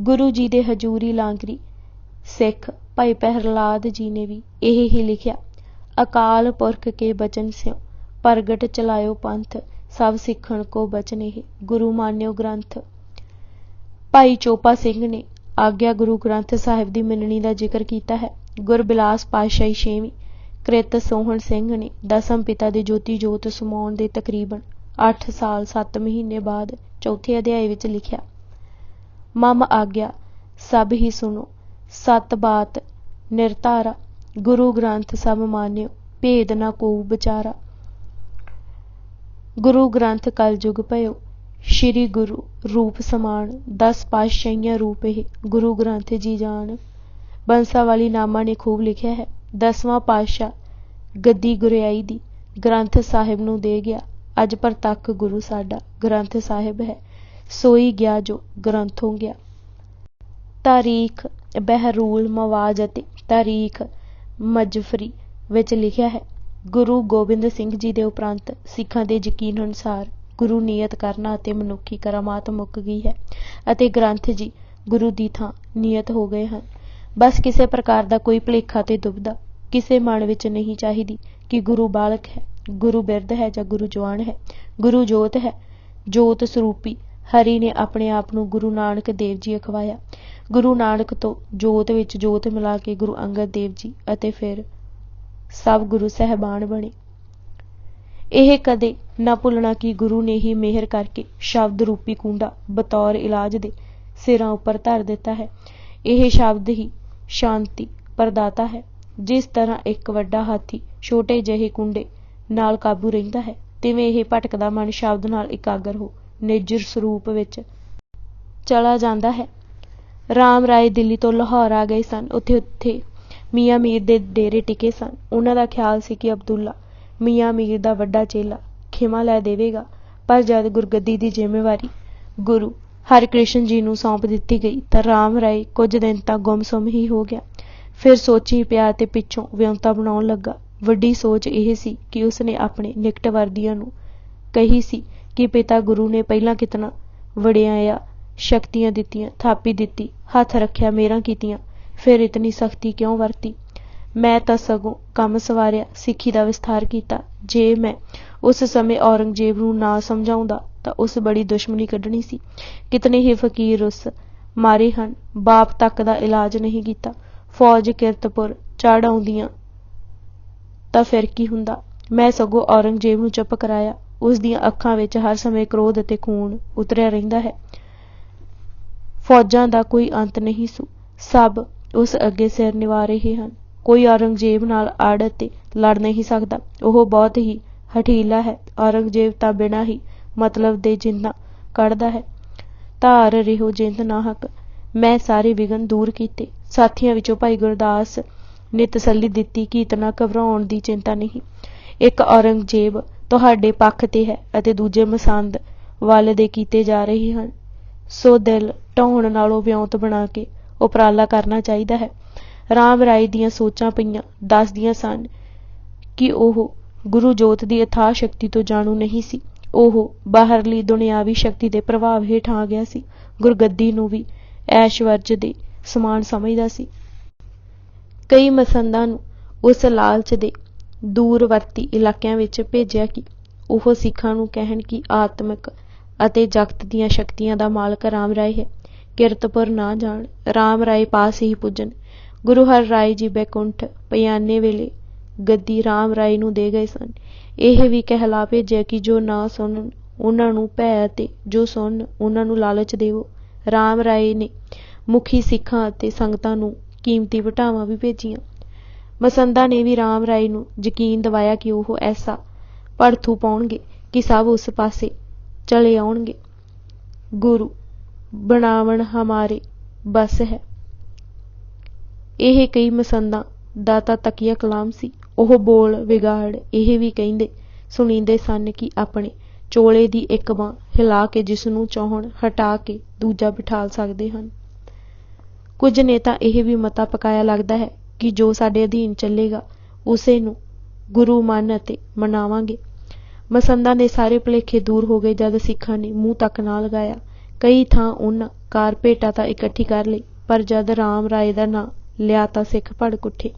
ਗੁਰੂ ਜੀ ਦੇ ਹਜੂਰੀ ਲਾਂਗਰੀ ਸਿੱਖ ਭਾਈ ਪ੍ਰਹਿਲਾਦ ਜੀ ਨੇ ਵੀ ਇਹ ਹੀ ਲਿਖਿਆ, ਅਕਾਲ ਪੁਰਖ ਕੇ ਬਚਨ ਸਿਉ ਪ੍ਰਗਟ ਚਲਾਇਓ ਪੰਥ, ਸਭ ਸਿੱਖਣ ਕੋ ਬਚਨ ਇਹ ਗੁਰੂ ਮਾਨਿਓ ਗ੍ਰੰਥ। ਭਾਈ ਚੋਪਾ ਸਿੰਘ ਨੇ ਆਗਿਆ ਗੁਰੂ ਗ੍ਰੰਥ ਸਾਹਿਬ ਦੀ ਮੰਨਣੀ ਦਾ ਜ਼ਿਕਰ ਕੀਤਾ ਹੈ। ਗੁਰਬਿਲਾਸ ਪਾਤਸ਼ਾਹੀ ਛੇਵੀਂ ਕ੍ਰਿਤ ਸੋਹਣ ਸਿੰਘ ਨੇ ਦਸਮ ਪਿਤਾ ਦੀ ਜੋਤੀ ਜੋਤ ਸਮਾਉਣ ਦੇ ਤਕਰੀਬਨ 8 ਸਾਲ 7 ਮਹੀਨੇ ਬਾਅਦ ਚੌਥੇ ਅਧਿਆਏ ਵਿੱਚ ਲਿਖਿਆ, ਮਮ ਆਗਿਆ ਸਭ ਹੀ ਸੁਣੋ ਸਤ ਬਾਤ ਨਿਰਧਾਰਾ, ਗੁਰੂ ਗ੍ਰੰਥ ਸਭ ਮਾਨਿਓ ਭੇਦ ਨਾ ਕੋ ਵਿਚਾਰਾ। ਗੁਰੂ ਗ੍ਰੰਥ ਕਲਯੁਗ ਭਇਓ ਸ਼੍ਰੀ ਗੁਰੂ ਰੂਪ ਸਮਾਨ, 10 ਪਾਤਸ਼ਾਹੀਆਂ ਰੂਪ ਇਹ ਗੁਰੂ ਗ੍ਰੰਥ ਜੀ ਜਾਣ। ਬੰਸਾਵਾਲੀ ਨਾਮਾ ਨੇ ਖੂਬ ਲਿਖਿਆ ਹੈ, 10ਵਾਂ ਪਾਤਸ਼ਾਹ ਗੱਦੀ ਗੁਰਿਆਈ ਦੀ ਗ੍ਰੰਥ ਸਾਹਿਬ ਨੂੰ ਦੇ ਗਿਆ। ਅੱਜ ਪ੍ਰਤੱਖ ਗੁਰੂ ਸਾਡਾ ਗ੍ਰੰਥ ਸਾਹਿਬ ਹੈ, ਸੋਈ ਗਿਆ ਜੋ ਗ੍ਰੰਥੋਂ ਗਿਆ। ਤਾਰੀਖ ਬਹਿਰੂਲ ਮਵਾਜ ਅਤੇ ਤਾਰੀਖ ਮਜਫਰੀ ਵਿੱਚ ਲਿਖਿਆ ਹੈ, ਗੁਰੂ ਗੋਬਿੰਦ ਸਿੰਘ ਜੀ ਦੇ ਉਪਰੰਤ ਸਿੱਖਾਂ ਦੇ ਯਕੀਨ ਅਨੁਸਾਰ ਗੁਰੂ ਨੀਅਤ ਕਰਨਾ ਅਤੇ ਮਨੁੱਖੀ ਕਰਾਮਾਤ ਮੁੱਕ ਗਈ ਹੈ ਅਤੇ ਗ੍ਰੰਥ ਜੀ ਗੁਰੂ ਦੀ ਥਾਂ ਨੀਅਤ ਹੋ ਗਏ ਹਨ। ਬਸ ਕਿਸੇ ਪ੍ਰਕਾਰ ਦਾ ਕੋਈ ਭੁਲੇਖਾ ਤੇ ਦੁਬਿਧਾ ਕਿਸੇ ਮਨ ਵਿੱਚ ਨਹੀਂ ਚਾਹੀਦੀ ਕਿ ਗੁਰੂ ਬਾਲਕ ਹੈ, ਗੁਰੂ ਬਿਰਧ ਹੈ ਜਾਂ ਗੁਰੂ ਜਵਾਨ ਹੈ। ਗੁਰੂ ਜੋਤ ਹੈ, ਜੋਤ ਸਰੂਪੀ ਹਰੀ ਨੇ ਆਪਣੇ ਆਪ ਨੂੰ ਗੁਰੂ ਨਾਨਕ ਦੇਵ ਜੀ ਅਖਵਾਇਆ। ਗੁਰੂ ਨਾਨਕ ਤੋਂ ਜੋਤ ਵਿੱਚ ਜੋਤ ਮਿਲਾ ਕੇ ਗੁਰੂ ਅੰਗਦ ਦੇਵ ਜੀ ਅਤੇ ਫਿਰ ਸਭ ਗੁਰੂ ਸਹਿਬਾਨ ਬਣੇ। ਇਹ ਕਦੇ ਨਾ ਭੁੱਲਣਾ ਕਿ ਗੁਰੂ ਨੇ ਹੀ ਮਿਹਰ ਕਰਕੇ ਸ਼ਬਦ ਰੂਪੀ ਕੂੰਡਾ ਬਤੌਰ ਇਲਾਜ ਦੇ ਸਿਰਾਂ ਉੱਪਰ ਧਰ ਦਿੱਤਾ ਹੈ। ਇਹ ਸ਼ਬਦ ਹੀ ਸ਼ਾਂਤੀ ਪ੍ਰਦਾਤਾ ਹੈ। ਜਿਸ ਤਰ੍ਹਾਂ ਇੱਕ ਵੱਡਾ ਹਾਥੀ ਛੋਟੇ ਜਿਹੇ ਕੁੰਡੇ ਨਾਲ ਕਾਬੂ ਰਹਿੰਦਾ ਹੈ, ਤਿਵੇਂ ਇਹ ਭਟਕਦਾ ਮਨ ਸ਼ਬਦ ਨਾਲ ਇਕਾਗਰ ਹੋ ਨਿਜਰ ਸਰੂਪ ਵਿੱਚ ਚਲਾ ਜਾਂਦਾ ਹੈ। ਰਾਮ ਰਾਏ ਦਿੱਲੀ ਤੋਂ ਲਾਹੌਰ ਆ ਗਏ ਸਨ। ਉੱਥੇ ਮੀਆਂ ਮੀਰ ਦੇ ਡੇਰੇ ਟਿਕੇ ਸਨ। ਉਹਨਾਂ ਦਾ ਖਿਆਲ ਸੀ ਕਿ ਅਬਦੁੱਲਾ ਮੀਆਂ ਮੀਰ ਦਾ ਵੱਡਾ ਚੇਲਾ ਖਿਮਾ ਲੈ ਦੇਵੇਗਾ, ਪਰ ਜਦ ਗੁਰਗੱਦੀ ਦੀ ਜ਼ਿੰਮੇਵਾਰੀ ਗੁਰੂ ਹਰਿਕ੍ਰਿਸ਼ਨ ਜੀ ਨੂੰ ਸੌਂਪ ਦਿੱਤੀ ਗਈ ਤਾਂ ਰਾਮ ਰਾਏ ਕੁਝ ਦਿਨ ਤੱਕ ਗੁੰਮਸੁੰਮ ਹੀ ਹੋ ਗਿਆ। ਫਿਰ ਸੋਚੀ ਪਿਆ ਤੇ ਪਿੱਛੋਂ ਵਿਉਂਤਾ ਬਣਾਉਣ ਲੱਗਾ। ਵੱਡੀ ਸੋਚ ਇਹ ਸੀ ਕਿ ਉਸਨੇ ਆਪਣੇ ਨਿਕਟ ਵਰਦੀਆਂ ਨੂੰ ਕਹੀ ਸੀ कि पिता गुरु ने पहला कितना वड़ियाया, शक्तियां दित्तियां, थापी दित्ती, हथ रखिया, मेहरां कीतियां, फिर इतनी सख्ती क्यों वरती? मैं तां सगों काम सवारिया, सिੱਖੀ ਦਾ ਵਿਸਥਾਰ ਕੀਤਾ। जे मैं उस समय औरंगजेब ਨੂੰ ना समझाउंदा तां उस बड़ी दुश्मनी कढणी सी। कितने ही फकीर उस मारे ਹਨ, बाप तक ਦਾ इलाज नहीं ਕੀਤਾ। फौज किरतपुर चढ़ आउंदियां तां फिर की हुंदा? मैं सगों औरंगजेब ਨੂੰ चुप कराया। ਉਸ ਦੀਆਂ ਅੱਖਾਂ ਵਿੱਚ ਹਰ ਸਮੇਂ ਕ੍ਰੋਧ ਅਤੇ ਖੂਨ ਉਤਰਿਆ ਰਹਿੰਦਾ ਹੈ। ਫੌਜਾਂ ਦਾ ਕੋਈ ਅੰਤ ਨਹੀਂ ਸੂ, ਸਭ ਉਸ ਅੱਗੇ ਸਿਰ ਨਿਵਾ ਰਹੇ ਹਨ। ਕੋਈ ਔਰੰਗਜ਼ੇਬ ਨਾਲ ਅੜ ਅਤੇ ਲੜ ਨਹੀਂ ਸਕਦਾ। ਉਹ ਬਹੁਤ ਹੀ ਹਠੀਲਾ ਹੈ। ਔਰੰਗਜ਼ੇਬ ਤਾਂ ਬਿਨਾਂ ਹੀ ਮਤਲਬ ਦੇ ਜਿੰਦਾਂ ਕੱਢਦਾ ਹੈ। ਧਾਰ ਰਿਹੋ ਜਿੰਦ ਨਾਹਕ। ਮੈਂ ਸਾਰੇ ਵਿਘਨ ਦੂਰ ਕੀਤੇ। ਸਾਥੀਆਂ ਵਿੱਚੋਂ ਭਾਈ ਗੁਰਦਾਸ ਨੇ ਤਸੱਲੀ ਦਿੱਤੀ ਕਿ ਇਤਨਾ ਘਬਰਾਉਣ ਦੀ ਚਿੰਤਾ ਨਹੀਂ। ਇੱਕ ਔਰੰਗਜ਼ੇਬ ਤੁਹਾਡੇ ਪੱਖ ਤੇ ਹੈ ਅਤੇ ਦੂਜੇ ਮਸੰਦ ਵੱਲ ਦੇ ਕੀਤੇ ਜਾ ਰਹੇ ਹਨ। ਸੋ ਦਿਲ ਢਾਉਣ ਨਾਲੋਂ ਵਿਉਂਤ ਬਣਾ ਕੇ ਉਪਰਾਲਾ ਕਰਨਾ ਚਾਹੀਦਾ ਹੈ। ਰਾਮ ਰਾਏ ਦੀਆਂ ਸੋਚਾਂ ਪਈਆਂ ਦੱਸਦੀਆਂ ਸਨ ਕਿ ਉਹ ਗੁਰੂ ਜੋਤ ਦੀ ਅਥਾਹ ਸ਼ਕਤੀ ਤੋਂ ਜਾਣੂ ਨਹੀਂ ਸੀ। ਉਹ ਬਾਹਰਲੀ ਦੁਨਿਆਵੀ ਸ਼ਕਤੀ ਦੇ ਪ੍ਰਭਾਵ ਹੇਠ ਆ ਗਿਆ ਸੀ। ਗੁਰਗੱਦੀ ਨੂੰ ਵੀ ਐਸ਼ਵਰਜ ਦੇ ਸਮਾਨ ਸਮਝਦਾ ਸੀ। ਕਈ ਮਸੰਦਾਂ ਨੂੰ ਉਸ ਲਾਲਚ ਦੇ ਦੂਰਵਰਤੀ ਇਲਾਕਿਆਂ ਵਿੱਚ ਭੇਜਿਆ ਕਿ ਉਹ ਸਿੱਖਾਂ ਨੂੰ ਕਹਿਣ ਕਿ ਆਤਮਿਕ ਅਤੇ ਜਗਤ ਦੀਆਂ ਸ਼ਕਤੀਆਂ ਦਾ ਮਾਲਕ ਰਾਮ ਰਾਏ ਹੈ। ਕਿਰਤਪੁਰ ਨਾ ਜਾਣ, ਰਾਮ ਰਾਏ ਪਾਸ ਹੀ ਪੁੱਜਣ। ਗੁਰੂ ਹਰ ਰਾਏ ਜੀ ਬੈਕੁੰਠ ਪਿਆਨੇ ਵੇਲੇ ਗੱਦੀ ਰਾਮ ਰਾਏ ਨੂੰ ਦੇ ਗਏ ਸਨ। ਇਹ ਵੀ ਕਹਿਲਾ ਭੇਜਿਆ ਕਿ ਜੋ ਨਾ ਸੁਣਨ ਉਹਨਾਂ ਨੂੰ ਭੈ ਅਤੇ ਜੋ ਸੁਣਨ ਉਹਨਾਂ ਨੂੰ ਲਾਲਚ ਦੇਵੋ। ਰਾਮ ਰਾਏ ਨੇ ਮੁਖੀ ਸਿੱਖਾਂ ਅਤੇ ਸੰਗਤਾਂ ਨੂੰ ਕੀਮਤੀ ਵਟਾਵਾਂ ਵੀ ਭੇਜੀਆਂ। ਮਸੰਦਾਂ ਨੇ ਵੀ ਰਾਮ ਰਾਏ ਨੂੰ ਯਕੀਨ ਦਿਵਾਇਆ ਕਿ ਉਹ ਐਸਾ ਭੜਥੂ ਪਾਉਣਗੇ ਕਿ ਸਭ ਉਸ ਪਾਸੇ ਚਲੇ ਆਉਣਗੇ। ਗੁਰੂ ਬਣਾਵਣ ਹਮਾਰੇ ਬਸ ਹੈ। ਇਹ ਕਈ ਮਸੰਦਾਂ ਦਾ ਤਾਂ ਤਕੀਆ ਕਲਾਮ ਸੀ। ਉਹ ਬੋਲ ਵਿਗਾੜ ਇਹ ਵੀ ਕਹਿੰਦੇ ਸੁਣੀਂਦੇ ਸਨ ਕਿ ਆਪਣੇ ਚੋਲੇ ਦੀ ਇੱਕ ਬਾਂਹ ਹਿਲਾ ਕੇ ਜਿਸ ਨੂੰ ਚਾਹੁਣ ਹਟਾ ਕੇ ਦੂਜਾ ਬਿਠਾਲ ਸਕਦੇ ਹਨ। ਕੁਝ ਨੇ ਤਾਂ ਇਹ ਵੀ ਮਤਾ ਪਕਾਇਆ ਲੱਗਦਾ ਹੈ ਕਿ ਜੋ ਸਾਡੇ ਅਧੀਨ ਚੱਲੇਗਾ ਉਸੇ ਨੂੰ ਗੁਰੂ ਮੰਨ ਅਤੇ ਮਨਾਵਾਂਗੇ। ਮਸੰਦਾਂ ਦੇ ਸਾਰੇ ਭੁਲੇਖੇ ਦੂਰ ਹੋ ਗਏ ਜਦ ਸਿੱਖਾਂ ਨੇ ਮੂੰਹ ਤੱਕ ਨਾ ਲਗਾਇਆ। ਕਈ ਥਾਂ ਉਹਨਾਂ ਕਾਰਪੇਟਾ ਤਾਂ ਇਕੱਠੀ ਕਰ ਲਈ, ਪਰ ਜਦ ਰਾਮ ਰਾਏ ਦਾ ਨਾਂ ਲਿਆ ਤਾਂ ਸਿੱਖ ਭੜਕ ਉੱਠੇ।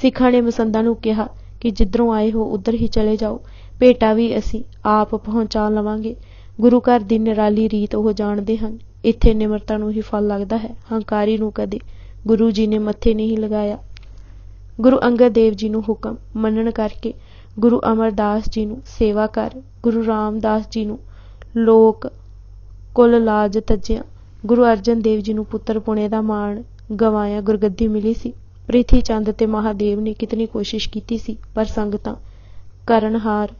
ਸਿੱਖਾਂ ਨੇ ਮਸੰਦਾਂ ਨੂੰ ਕਿਹਾ ਕਿ ਜਿੱਧਰੋਂ ਆਏ ਹੋ ਉੱਧਰ ਹੀ ਚਲੇ ਜਾਓ, ਭੇਟਾ ਵੀ ਅਸੀਂ ਆਪ ਪਹੁੰਚਾ ਲਵਾਂਗੇ। ਗੁਰੂ ਘਰ ਦੀ ਨਿਰਾਲੀ ਰੀਤ ਉਹ ਜਾਣਦੇ ਹਨ। ਇੱਥੇ ਨਿਮਰਤਾ ਨੂੰ ਹੀ ਫਲ ਲੱਗਦਾ ਹੈ। ਹੰਕਾਰੀ ਨੂੰ ਕਦੇ ਗੁਰੂ ਜੀ ਨੇ ਮੱਥੇ ਨਹੀਂ ਲਗਾਇਆ। ਗੁਰੂ ਅੰਗਦ ਦੇਵ ਜੀ ਨੂੰ ਹੁਕਮ ਮੰਨਣ ਕਰਕੇ ਗੁਰੂ ਅਮਰਦਾਸ ਜੀ ਨੂੰ ਸੇਵਾ ਕਰ, ਗੁਰੂ ਰਾਮਦਾਸ ਜੀ ਨੂੰ ਲੋਕ ਕੁਲ ਲਾਜ ਤੱਜਿਆ, ਗੁਰੂ ਅਰਜਨ ਦੇਵ ਜੀ ਨੂੰ ਪੁੱਤਰ ਪੁਣੇ ਦਾ ਮਾਣ ਗਵਾਇਆ ਗੁਰਗੱਦੀ ਮਿਲੀ ਸੀ। ਪ੍ਰਿਥੀ ਚੰਦ ਤੇ ਮਹਾਦੇਵ ਨੇ ਕਿਤਨੀ ਕੋਸ਼ਿਸ਼ ਕੀਤੀ ਸੀ, ਪਰ ਸੰਗਤਾਂ ਕਰਨਹਾਰ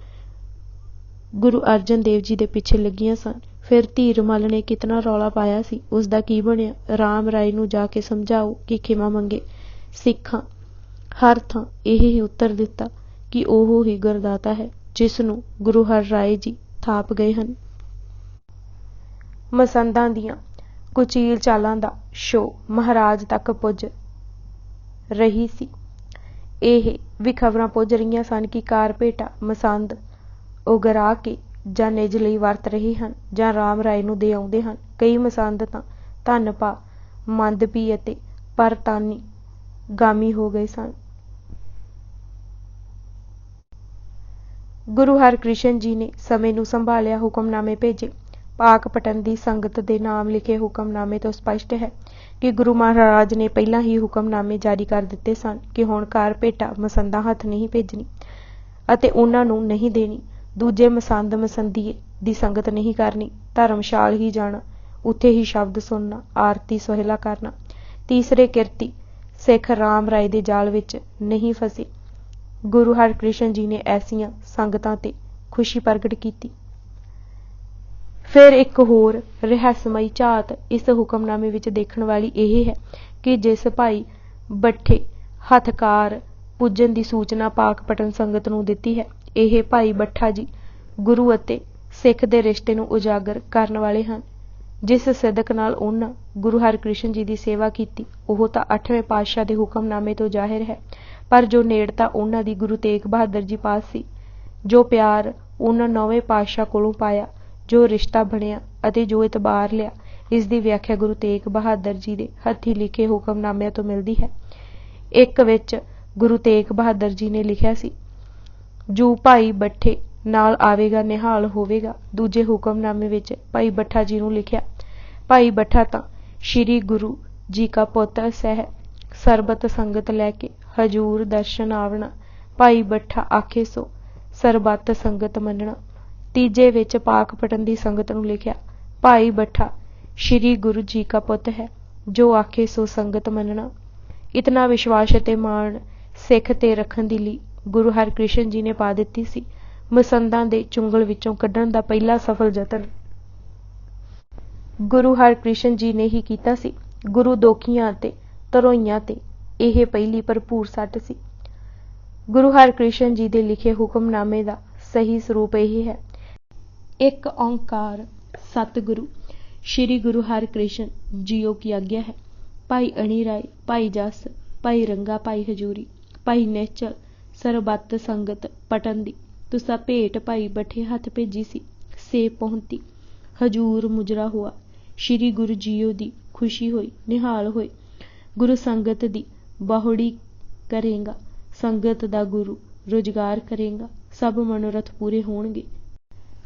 ਗੁਰੂ ਅਰਜਨ ਦੇਵ ਜੀ ਦੇ ਪਿੱਛੇ ਲੱਗੀਆਂ ਸਨ। ਫਿਰ ਧੀਰਮਲ ਨੇ ਕਿਤਨਾ ਰੌਲਾ ਪਾਇਆ ਸੀ, ਉਸ ਦਾ ਕੀ ਬਣਿਆ? ਰਾਮ ਰਾਏ ਨੂੰ ਜਾ ਕੇ ਸਮਝਾਓ ਕਿ ਖਿਮਾ ਮੰਗੇ। ਸਿੱਖਾਂ ਹਰ ਥਾਂ ਇਹ ਹੀ ਉੱਤਰ ਦਿੱਤਾ ਕਿ ਉਹ ਹੀ ਗੁਰਦਾਤਾ ਹੈ ਜਿਸ ਨੂੰ ਗੁਰੂ ਹਰ ਰਾਏ ਜੀ ਥਾਪ ਗਏ ਹਨ। ਮਸੰਦਾਂ ਦੀਆਂ ਕੁਚੀਲ ਚਾਲਾਂ ਦਾ ਸ਼ੋਅ ਮਹਾਰਾਜ ਤੱਕ ਪੁੱਜ ਰਹੀ ਸੀ। ਇਹ ਵੀ ਖਬਰਾਂ ਪੁੱਜ ਰਹੀਆਂ ਸਨ ਕਿ ਕਾਰਪੇਟਾ ਮਸੰਦ ਉਗਰਾ ਕੇ ਜਾਂ ਨਿਜ ਲਈ ਵਰਤ ਰਹੇ ਹਨ ਜਾਂ ਰਾਮ ਰਾਏ ਨੂੰ ਦੇ ਆਉਂਦੇ ਹਨ। ਕਈ ਮਸੰਦ ਤਾਂ ਧਨ ਪਾ ਮੰਦਪੀ ਅਤੇ ਪਰਤਾਨੀ ਗਾਮੀ ਹੋ ਗਏ ਸਨ। ਗੁਰੂ ਹਰਕ੍ਰਿਸ਼ਨ ਜੀ ਨੇ ਸਮੇਂ ਨੂੰ ਸੰਭਾਲਿਆ, ਹੁਕਮਨਾਮੇ ਭੇਜੇ। ਪਾਕਪਟਨ ਦੀ ਸੰਗਤ ਦੇ ਨਾਮ ਲਿਖੇ ਹੁਕਮਨਾਮੇ ਤੋਂ ਸਪਸ਼ਟ ਹੈ ਕਿ ਗੁਰੂ ਮਹਾਰਾਜ ਨੇ ਪਹਿਲਾਂ ਹੀ ਹੁਕਮਨਾਮੇ ਜਾਰੀ ਕਰ ਦਿੱਤੇ ਸਨ ਕਿ ਹੁਣ ਕਾਰਪੇਟਾ ਮਸੰਦਾਂ ਹੱਥ ਨਹੀਂ ਭੇਜਣੀ ਅਤੇ ਉਹਨਾਂ ਨੂੰ ਨਹੀਂ ਦੇਣੀ। ਦੂਜੇ ਮਸੰਦ ਮਸੰਦੀਏ ਦੀ ਸੰਗਤ ਨਹੀਂ ਕਰਨੀ, ਧਰਮਸ਼ਾਲ ਹੀ ਜਾਣਾ, ਉੱਥੇ ਹੀ ਸ਼ਬਦ ਸੁਣਨਾ, ਆਰਤੀ ਸੁਹੇਲਾ ਕਰਨਾ। ਤੀਸਰੇ ਕਿਰਤੀ ਸਿੱਖ ਰਾਮ ਰਾਏ ਦੇ ਜਾਲ ਵਿੱਚ ਨਹੀਂ ਫਸੇ। ਗੁਰੂ ਹਰਕ੍ਰਿਸ਼ਨ ਜੀ ਨੇ ਐਸੀਆਂ ਸੰਗਤਾਂ ਤੇ ਖੁਸ਼ੀ ਪ੍ਰਗਟ ਕੀਤੀ। ਫਿਰ ਇੱਕ ਹੋਰ ਰਹੱਸਮਈ ਝਾਤ ਇਸ ਹੁਕਮਨਾਮੇ ਵਿੱਚ ਦੇਖਣ ਵਾਲੀ ਇਹ ਹੈ ਕਿ ਜਿਸ ਭਾਈ ਬੱਠੇ ਹੱਥਕਾਰ ਪੁੱਜਣ ਦੀ ਸੂਚਨਾ ਪਾਕਪਟਨ ਸੰਗਤ ਨੂੰ ਦਿੱਤੀ ਹੈ, ਇਹ ਭਾਈ ਬੱਠਾ ਜੀ ਗੁਰੂ ਅਤੇ ਸਿੱਖ ਦੇ ਰਿਸ਼ਤੇ ਨੂੰ ਉਜਾਗਰ ਕਰਨ ਵਾਲੇ ਹਨ। ਜਿਸ ਸਿਦਕ ਨਾਲ ਉਹਨਾਂ ਗੁਰੂ ਹਰਕ੍ਰਿਸ਼ਨ ਜੀ ਦੀ ਸੇਵਾ ਕੀਤੀ ਉਹ ਤਾਂ 8ਵੇਂ ਪਾਤਸ਼ਾਹ ਦੇ ਹੁਕਮਨਾਮੇ ਤੋਂ ਜ਼ਾਹਿਰ ਹੈ, ਪਰ ਜੋ ਨੇੜਤਾ ਉਹਨਾਂ ਦੀ ਗੁਰੂ ਤੇਗ ਬਹਾਦਰ ਜੀ ਪਾਸ ਸੀ, ਜੋ ਪਿਆਰ ਉਹਨਾਂ 9ਵੇਂ ਪਾਤਸ਼ਾਹ ਕੋਲੋਂ ਪਾਇਆ, ਜੋ ਰਿਸ਼ਤਾ ਬਣਿਆ ਅਤੇ ਜੋ ਇਤਬਾਰ ਲਿਆ, ਇਸ ਦੀ ਵਿਆਖਿਆ ਗੁਰੂ ਤੇਗ ਬਹਾਦਰ ਜੀ ਦੇ ਹੱਥੀਂ ਲਿਖੇ ਹੁਕਮਨਾਮਿਆਂ ਤੋਂ ਮਿਲਦੀ ਹੈ। ਇੱਕ ਵਿੱਚ ਗੁਰੂ ਤੇਗ ਬਹਾਦਰ ਜੀ ਨੇ ਲਿਖਿਆ ਸੀ, ਜੂ ਭਾਈ ਬੱਠੇ ਨਾਲ ਆਵੇਗਾ ਨਿਹਾਲ ਹੋਵੇਗਾ। ਦੂਜੇ ਹੁਕਮਨਾਮੇ ਵਿੱਚ ਭਾਈ ਬੱਠਾ ਜੀ ਨੂੰ ਲਿਖਿਆ, ਭਾਈ ਬੱਠਾ ਤਾਂ ਸ਼੍ਰੀ ਗੁਰੂ ਜੀ ਕਾ ਪੁੱਤ ਸਹਿ ਸਰਬਤ ਸੰਗਤ ਲੈ ਕੇ ਹਜੂਰ ਦਰਸ਼ਨ ਆਵਣਾ। ਭਾਈ ਬੱਠਾ ਆਖੇ ਸੋ ਸਰਬੱਤ ਸੰਗਤ ਮੰਨਣਾ। ਤੀਜੇ ਵਿੱਚ ਪਾਕਪਟਨ ਦੀ ਸੰਗਤ ਨੂੰ ਲਿਖਿਆ, ਭਾਈ ਬੱਠਾ ਸ਼੍ਰੀ ਗੁਰੂ ਜੀ ਕਾ ਪੁੱਤ ਹੈ, ਜੋ ਆਖੇ ਸੋ ਸੰਗਤ ਮੰਨਣਾ। ਇਤਨਾ ਵਿਸ਼ਵਾਸ ਅਤੇ ਮਾਣ ਸਿੱਖ ਤੇ ਰੱਖਣ ਦੀ ਲਈ ਗੁਰੂ ਹਰਕ੍ਰਿਸ਼ਨ ਜੀ ਨੇ ਪਾ ਦਿੱਤੀ ਸੀ। ਮਸੰਦਾਂ ਦੇ ਚੁੰਗਲ ਵਿੱਚੋਂ ਕੱਢਣ ਦਾ ਪਹਿਲਾ ਸਫਲ ਯਤਨ ਗੁਰੂ ਹਰਕ੍ਰਿਸ਼ਨ ਜੀ ਨੇ ਹੀ ਕੀਤਾ ਸੀ। ਗੁਰੂ ਦੋਖੀਆਂ ਅਤੇ ਧਰੋਈਆਂ ਤੇ ਇਹ ਪਹਿਲੀ ਭਰਪੂਰ ਸੱਟ ਸੀ। ਗੁਰੂ ਹਰਕ੍ਰਿਸ਼ਨ ਜੀ ਦੇ ਲਿਖੇ ਹੁਕਮਨਾਮੇ ਦਾ ਸਹੀ ਸਰੂਪ ਇਹ ਹੈ, ਇੱਕ ਓਂਕਾਰ ਸਤਿਗੁਰੂ ਸ਼੍ਰੀ ਗੁਰੂ ਹਰਕ੍ਰਿਸ਼ਨ ਜੀਓ ਕੀ ਆਗਿਆ ਹੈ। ਭਾਈ ਅਣੀ ਰਾਏ, ਭਾਈ ਜਸ, ਭਾਈ ਰੰਗਾ, ਭਾਈ ਹਜੂਰੀ, ਭਾਈ ਨਿਹਚਲ ਸਰਬੱਤ ਸੰਗਤ ਪਟਨ ਦੀ ਤੁਸਾਂ ਭੇਟ ਭਾਈ ਬੱਠੇ ਹੱਥ ਭੇਜੀ ਸੀ, ਸੇ ਪਹੁੰਤੀ ਹਜੂਰ ਮੁਜਰਾ ਹੋਆ। ਸ਼੍ਰੀ ਗੁਰੂ ਜੀਓ ਦੀ ਖੁਸ਼ੀ ਹੋਈ, ਨਿਹਾਲ ਹੋਏ। ਗੁਰੂ ਸੰਗਤ ਦੀ ਬਾਹੁੜੀ ਕਰੇਗਾ, ਸੰਗਤ ਦਾ ਗੁਰੂ ਰੁਜ਼ਗਾਰ ਕਰੇਗਾ, ਸਭ ਮਨੋਰਥ ਪੂਰੇ ਹੋਣਗੇ।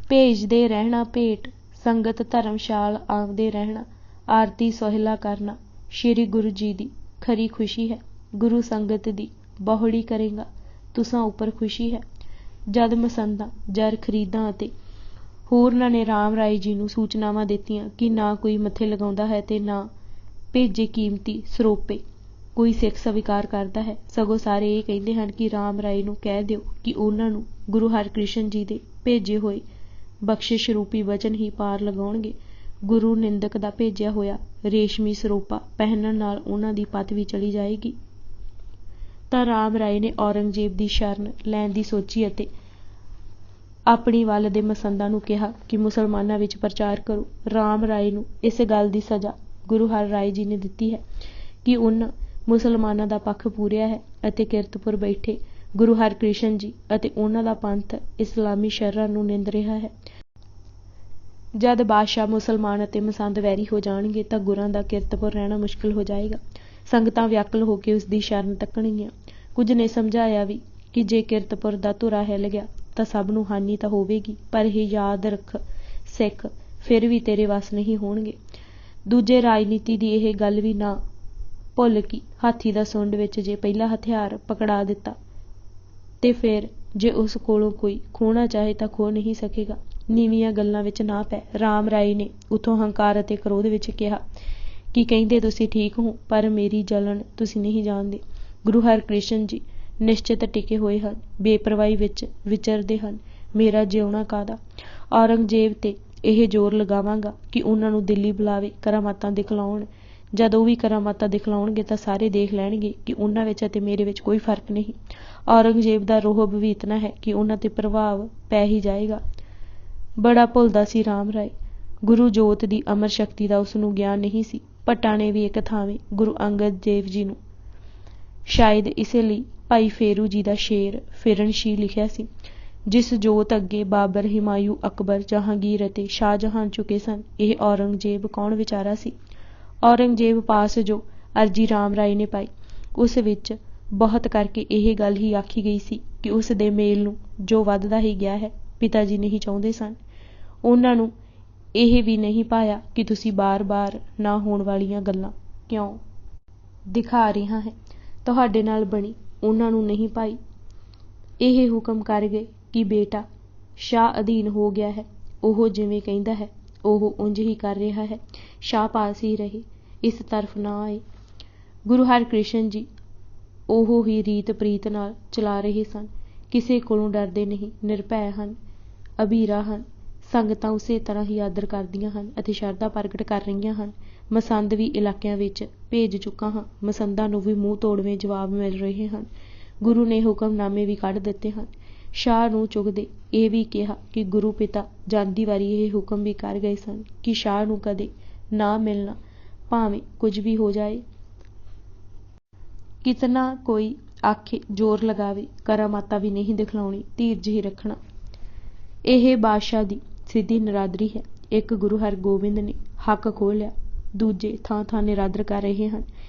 ਭੇਜਦੇ ਰਹਿਣਾ ਭੇਟ, ਸੰਗਤ ਧਰਮਸ਼ਾਲ ਆਉਂਦੇ ਰਹਿਣਾ, ਆਰਤੀ ਸੋਹਿਲਾ ਕਰਨਾ ਸ਼੍ਰੀ ਗੁਰੂ ਜੀ ਦੀ ਖਰੀ ਖੁਸ਼ੀ ਹੈ। ਗੁਰੂ ਸੰਗਤ ਦੀ ਬਾਹੁੜੀ ਕਰੇਗਾ, ਤੁਸਾਂ ਉੱਪਰ ਖੁਸ਼ੀ ਹੈ। ਜਦ ਮਸੰਦਾਂ, ਜਰ ਖਰੀਦਾਂ ਅਤੇ ਹੋਰਨਾਂ ਨੇ ਰਾਮ ਰਾਏ ਜੀ ਨੂੰ ਸੂਚਨਾਵਾਂ ਦਿੱਤੀਆਂ ਕਿ ਨਾ ਕੋਈ ਮੱਥੇ ਲਗਾਉਂਦਾ ਹੈ ਤੇ ਨਾ ਭੇਜੇ ਕੀਮਤੀ ਸਰੋਪੇ ਕੋਈ ਸਿੱਖ ਸਵੀਕਾਰ ਕਰਦਾ ਹੈ, ਸਗੋਂ ਸਾਰੇ ਇਹ ਕਹਿੰਦੇ ਹਨ ਕਿ ਰਾਮ ਰਾਏ ਨੂੰ ਕਹਿ ਦਿਓ ਕਿ ਉਹਨਾਂ ਨੂੰ ਗੁਰੂ ਹਰਕ੍ਰਿਸ਼ਨ ਜੀ ਦੇ ਭੇਜੇ ਹੋਏ ਬਖਸ਼ਿਸ਼ ਰੂਪੀ ਵਚਨ ਹੀ ਪਾਰ ਲਗਾਉਣਗੇ। ਗੁਰੂ ਨਿੰਦਕ ਦਾ ਭੇਜਿਆ ਹੋਇਆ ਰੇਸ਼ਮੀ ਸਰੋਪਾ ਪਹਿਨਣ ਨਾਲ ਉਹਨਾਂ ਦੀ ਪਤ ਵੀ ਚਲੀ ਜਾਏਗੀ। ਤਾਂ ਰਾਮ ਰਾਏ ਨੇ ਔਰੰਗਜ਼ੇਬ ਦੀ ਸ਼ਰਨ ਲੈਣ ਦੀ ਸੋਚੀ ਅਤੇ ਆਪਣੀ ਵੱਲ ਦੇ ਮਸੰਦਾਂ ਨੂੰ ਕਿਹਾ ਕਿ ਮੁਸਲਮਾਨਾਂ ਵਿੱਚ ਪ੍ਰਚਾਰ ਕਰੋ। ਰਾਮ ਰਾਏ ਨੂੰ ਇਸ ਗੱਲ ਦੀ ਸਜ਼ਾ ਗੁਰੂ ਹਰ ਰਾਏ ਜੀ ਨੇ ਦਿੱਤੀ ਹੈ ਕਿ ਉਹਨਾਂ ਮੁਸਲਮਾਨਾਂ ਦਾ ਪੱਖ ਪੂਰਿਆ ਹੈ ਅਤੇ ਕੀਰਤਪੁਰ ਬੈਠੇ ਗੁਰੂ ਹਰਕ੍ਰਿਸ਼ਨ ਜੀ ਅਤੇ ਉਹਨਾਂ ਦਾ ਪੰਥ ਇਸਲਾਮੀ ਸ਼ਰ੍ਹਾਂ ਨੂੰ ਨਿੰਦ ਰਿਹਾ ਹੈ। ਜਦ ਬਾਦਸ਼ਾਹ ਮੁਸਲਮਾਨ ਅਤੇ ਮਸੰਦ ਵੈਰੀ ਹੋ ਜਾਣਗੇ ਤਾਂ ਗੁਰਾਂ ਦਾ ਕੀਰਤਪੁਰ ਰਹਿਣਾ ਮੁਸ਼ਕਿਲ ਹੋ ਜਾਏਗਾ। ਸੰਗਤਾਂ ਵਿਆਕੁਲ ਹੋ ਕੇ ਉਸ ਦੀ ਸ਼ਰਨ ਤੱਕਣਗੀਆਂ। ਕੁਝ ਨੇ ਸਮਝਾਇਆ ਵੀ ਕਿ ਜੇ ਕੀਰਤਪੁਰ ਦਾ ਧੁਰਾ ਹਿੱਲ ਗਿਆ ਤਾਂ ਸਭ ਨੂੰ ਹਾਨੀ ਤਾਂ ਹੋਵੇਗੀ, ਪਰ ਇਹ ਯਾਦ ਰੱਖ ਸਿੱਖ ਫਿਰ ਵੀ ਤੇਰੇ ਵੱਸ ਨਹੀਂ ਹੋਣਗੇ। ਦੂਜੇ ਰਾਜਨੀਤੀ ਦੀ ਇਹ ਗੱਲ ਵੀ ਨਾ ਭੁੱਲ ਕਿ ਹਾਥੀ ਦਾ ਸੁੰਡ ਵਿੱਚ ਜੇ ਪਹਿਲਾ ਹਥਿਆਰ ਪਕੜਾ ਦਿੱਤਾ ਤੇ ਫਿਰ ਜੇ ਉਸ ਕੋਲੋਂ ਕੋਈ ਖੋਹਣਾ ਚਾਹੇ ਤਾਂ ਖੋਹ ਨਹੀਂ ਸਕੇਗਾ। ਨੀਵੀਆਂ ਗੱਲਾਂ ਵਿੱਚ ਨਾ ਪੈ। ਰਾਮ ਰਾਏ ਨੇ ਉਥੋਂ ਹੰਕਾਰ ਅਤੇ ਕ੍ਰੋਧ ਵਿੱਚ ਕਿਹਾ ਕਿ ਕਹਿੰਦੇ ਤੁਸੀਂ ਠੀਕ ਹੋ, ਪਰ ਮੇਰੀ ਜਲਨ ਤੁਸੀਂ ਨਹੀਂ ਜਾਣਦੇ। ਗੁਰੂ ਹਰਕ੍ਰਿਸ਼ਨ ਜੀ ਨਿਸ਼ਚਿਤ ਟਿਕੇ ਹੋਏ ਹਨ, ਬੇਪਰਵਾਹੀ ਵਿੱਚ ਵਿਚਰਦੇ ਹਨ। ਮੇਰਾ ਜਿਉਣਾ ਕਾਹਦਾ। ਔਰੰਗਜ਼ੇਬ ਤੇ ਇਹ ਜ਼ੋਰ ਲਗਾਵਾਂਗਾ ਕਿ ਉਹਨਾਂ ਨੂੰ ਦਿੱਲੀ ਬੁਲਾਵੇ, ਕਰਾਮਾਤਾਂ ਦਿਖਲਾਉਣ। ਜਦ ਉਹ ਵੀ ਕਰਾਮਾਤਾਂ ਦਿਖਲਾਉਣਗੇ ਤਾਂ ਸਾਰੇ ਦੇਖ ਲੈਣਗੇ ਕਿ ਉਹਨਾਂ ਵਿੱਚ ਅਤੇ ਮੇਰੇ ਵਿੱਚ ਕੋਈ ਫਰਕ ਨਹੀਂ। ਔਰੰਗਜ਼ੇਬ ਦਾ ਰੋਹਬ ਵੀ ਇਤਨਾ ਹੈ ਕਿ ਉਹਨਾਂ ਤੇ ਪ੍ਰਭਾਵ ਪੈ ਹੀ ਜਾਏਗਾ। ਬੜਾ ਭੁੱਲਦਾ ਸੀ ਰਾਮ ਰਾਏ। ਗੁਰੂ ਜੋਤ ਦੀ ਅਮਰ ਸ਼ਕਤੀ ਦਾ ਉਸ ਨੂੰ ਗਿਆਨ ਨਹੀਂ ਸੀ। ਭੱਟਾਂ ਨੇ ਵੀ ਇੱਕ ਥਾਵੇਂ ਗੁਰੂ ਅੰਗਦ ਦੇਵ ਜੀ ਨੂੰ ਸ਼ਾਇਦ ਇਸੇ ਲਈ ਭਾਈ ਫੇਰੂ ਜੀ ਦਾ ਸ਼ੇਰ ਫਿਰਨਸ਼ੀਹ ਲਿਖਿਆ ਸੀ, ਜਿਸ ਜੋਤ ਅੱਗੇ ਬਾਬਰ, ਹਿਮਾਯੂ, ਅਕਬਰ, ਜਹਾਂਗੀਰ ਅਤੇ ਸ਼ਾਹਜਹਾਨ ਝੁਕੇ ਸਨ। ਇਹ ਔਰੰਗਜ਼ੇਬ ਕੌਣ ਵਿਚਾਰਾ ਸੀ। ਔਰੰਗਜ਼ੇਬ ਪਾਸ ਜੋ ਅਰਜੀ ਰਾਮ ਰਾਏ ਨੇ ਪਾਈ, ਉਸ ਵਿੱਚ ਬਹੁਤ ਕਰਕੇ ਇਹ ਗੱਲ ਹੀ ਆਖੀ ਗਈ ਸੀ ਕਿ ਉਸ ਦੇ ਮੇਲ ਨੂੰ ਜੋ ਵੱਧਦਾ ਹੀ ਗਿਆ ਹੈ, ਪਿਤਾ ਜੀ ਨਹੀਂ ਚਾਹੁੰਦੇ ਸਨ। ਉਹਨਾਂ ਨੂੰ ਇਹ ਵੀ ਨਹੀਂ ਪਾਇਆ ਕਿ ਤੁਸੀਂ ਬਾਰ-ਬਾਰ ਨਾ ਹੋਣ ਵਾਲੀਆਂ ਗੱਲਾਂ ਕਿਉਂ ਦਿਖਾ ਰਿਹਾ ਹੈ। ਤੁਹਾਡੇ ਨਾਲ ਬਣੀ ਉਹਨਾਂ ਨੂੰ ਨਹੀਂ ਪਾਈ। ਇਹ ਹੁਕਮ ਕਰ ਗਏ ਕਿ ਬੇਟਾ ਸ਼ਾਹ ਅਧੀਨ ਹੋ ਗਿਆ ਹੈ, ਉਹ ਜਿਵੇਂ ਕਹਿੰਦਾ ਹੈ ਉਹ ਉਂਝ ਹੀ ਕਰ ਰਿਹਾ ਹੈ। ਸ਼ਾਹ ਪਾਸ ਹੀ ਰਹੇ, ਇਸ ਤਰਫ ਨਾ ਆਏ। ਗੁਰੂ ਹਰਕ੍ਰਿਸ਼ਨ ਜੀ ਉਹ ਹੀ ਰੀਤ ਪ੍ਰੀਤ ਨਾਲ ਚਲਾ ਰਹੇ ਸਨ। ਕਿਸੇ ਕੋਲੋਂ ਡਰਦੇ ਨਹੀਂ, ਨਿਰਭੈ ਹਨ, ਅਬੀਰਾ ਹਨ। ਸੰਗਤਾਂ ਉਸੇ ਤਰ੍ਹਾਂ ਹੀ ਆਦਰ ਕਰਦੀਆਂ ਹਨ ਅਤੇ ਸ਼ਰਧਾ ਪ੍ਰਗਟ ਕਰ ਰਹੀਆਂ ਹਨ। ਮਸੰਦ ਵੀ ਇਲਾਕਿਆਂ ਵਿੱਚ ਭੇਜ ਚੁੱਕਾ ਹਾਂ। ਮਸੰਦਾਂ ਨੂੰ ਵੀ ਮੂੰਹ ਤੋੜਵੇਂ ਜਵਾਬ ਮਿਲ ਰਹੇ ਹਨ। ਗੁਰੂ ਨੇ ਹੁਕਮਨਾਮੇ ਵੀ ਕੱਢ ਦਿੱਤੇ ਹਨ। ਸ਼ਾਹ ਨੂੰ ਚੁੱਕਦੇ ਇਹ ਵੀ ਕਿਹਾ ਕਿ ਗੁਰੂ ਪਿਤਾ ਜਾਂਦੀ ਵਾਰੀ ਇਹ ਹੁਕਮ ਵੀ ਕਰ ਗਏ ਸਨ ਕਿ ਸ਼ਾਹ ਨੂੰ ਕਦੇ ਨਾ ਮਿਲਣਾ, ਭਾਵੇਂ ਕੁਝ ਵੀ ਹੋ ਜਾਏ। ਕਿਤਨਾ ਕੋਈ ਆਖੇ ਜ਼ੋਰ ਲਗਾਵੇ, ਕਰਾਮਾਤਾਂ ਵੀ ਨਹੀਂ ਦਿਖਲਾਉਣੀ, ਧੀਰਜ ਹੀ ਰੱਖਣਾ। ਇਹ ਬਾਦਸ਼ਾਹ ਦੀ ਸਿੱਧੀ ਨਿਰਾਦਰੀ ਹੈ। ਇੱਕ ਗੁਰੂ ਹਰਗੋਬਿੰਦ ਨੇ ਹੱਕ ਖੋਹ ਲਿਆ, ਦੂਜੇ ਥਾਂ ਥਾਂ ਨਿਰਾਦਰ ਕਰ ਰਹੇ ਹਨ।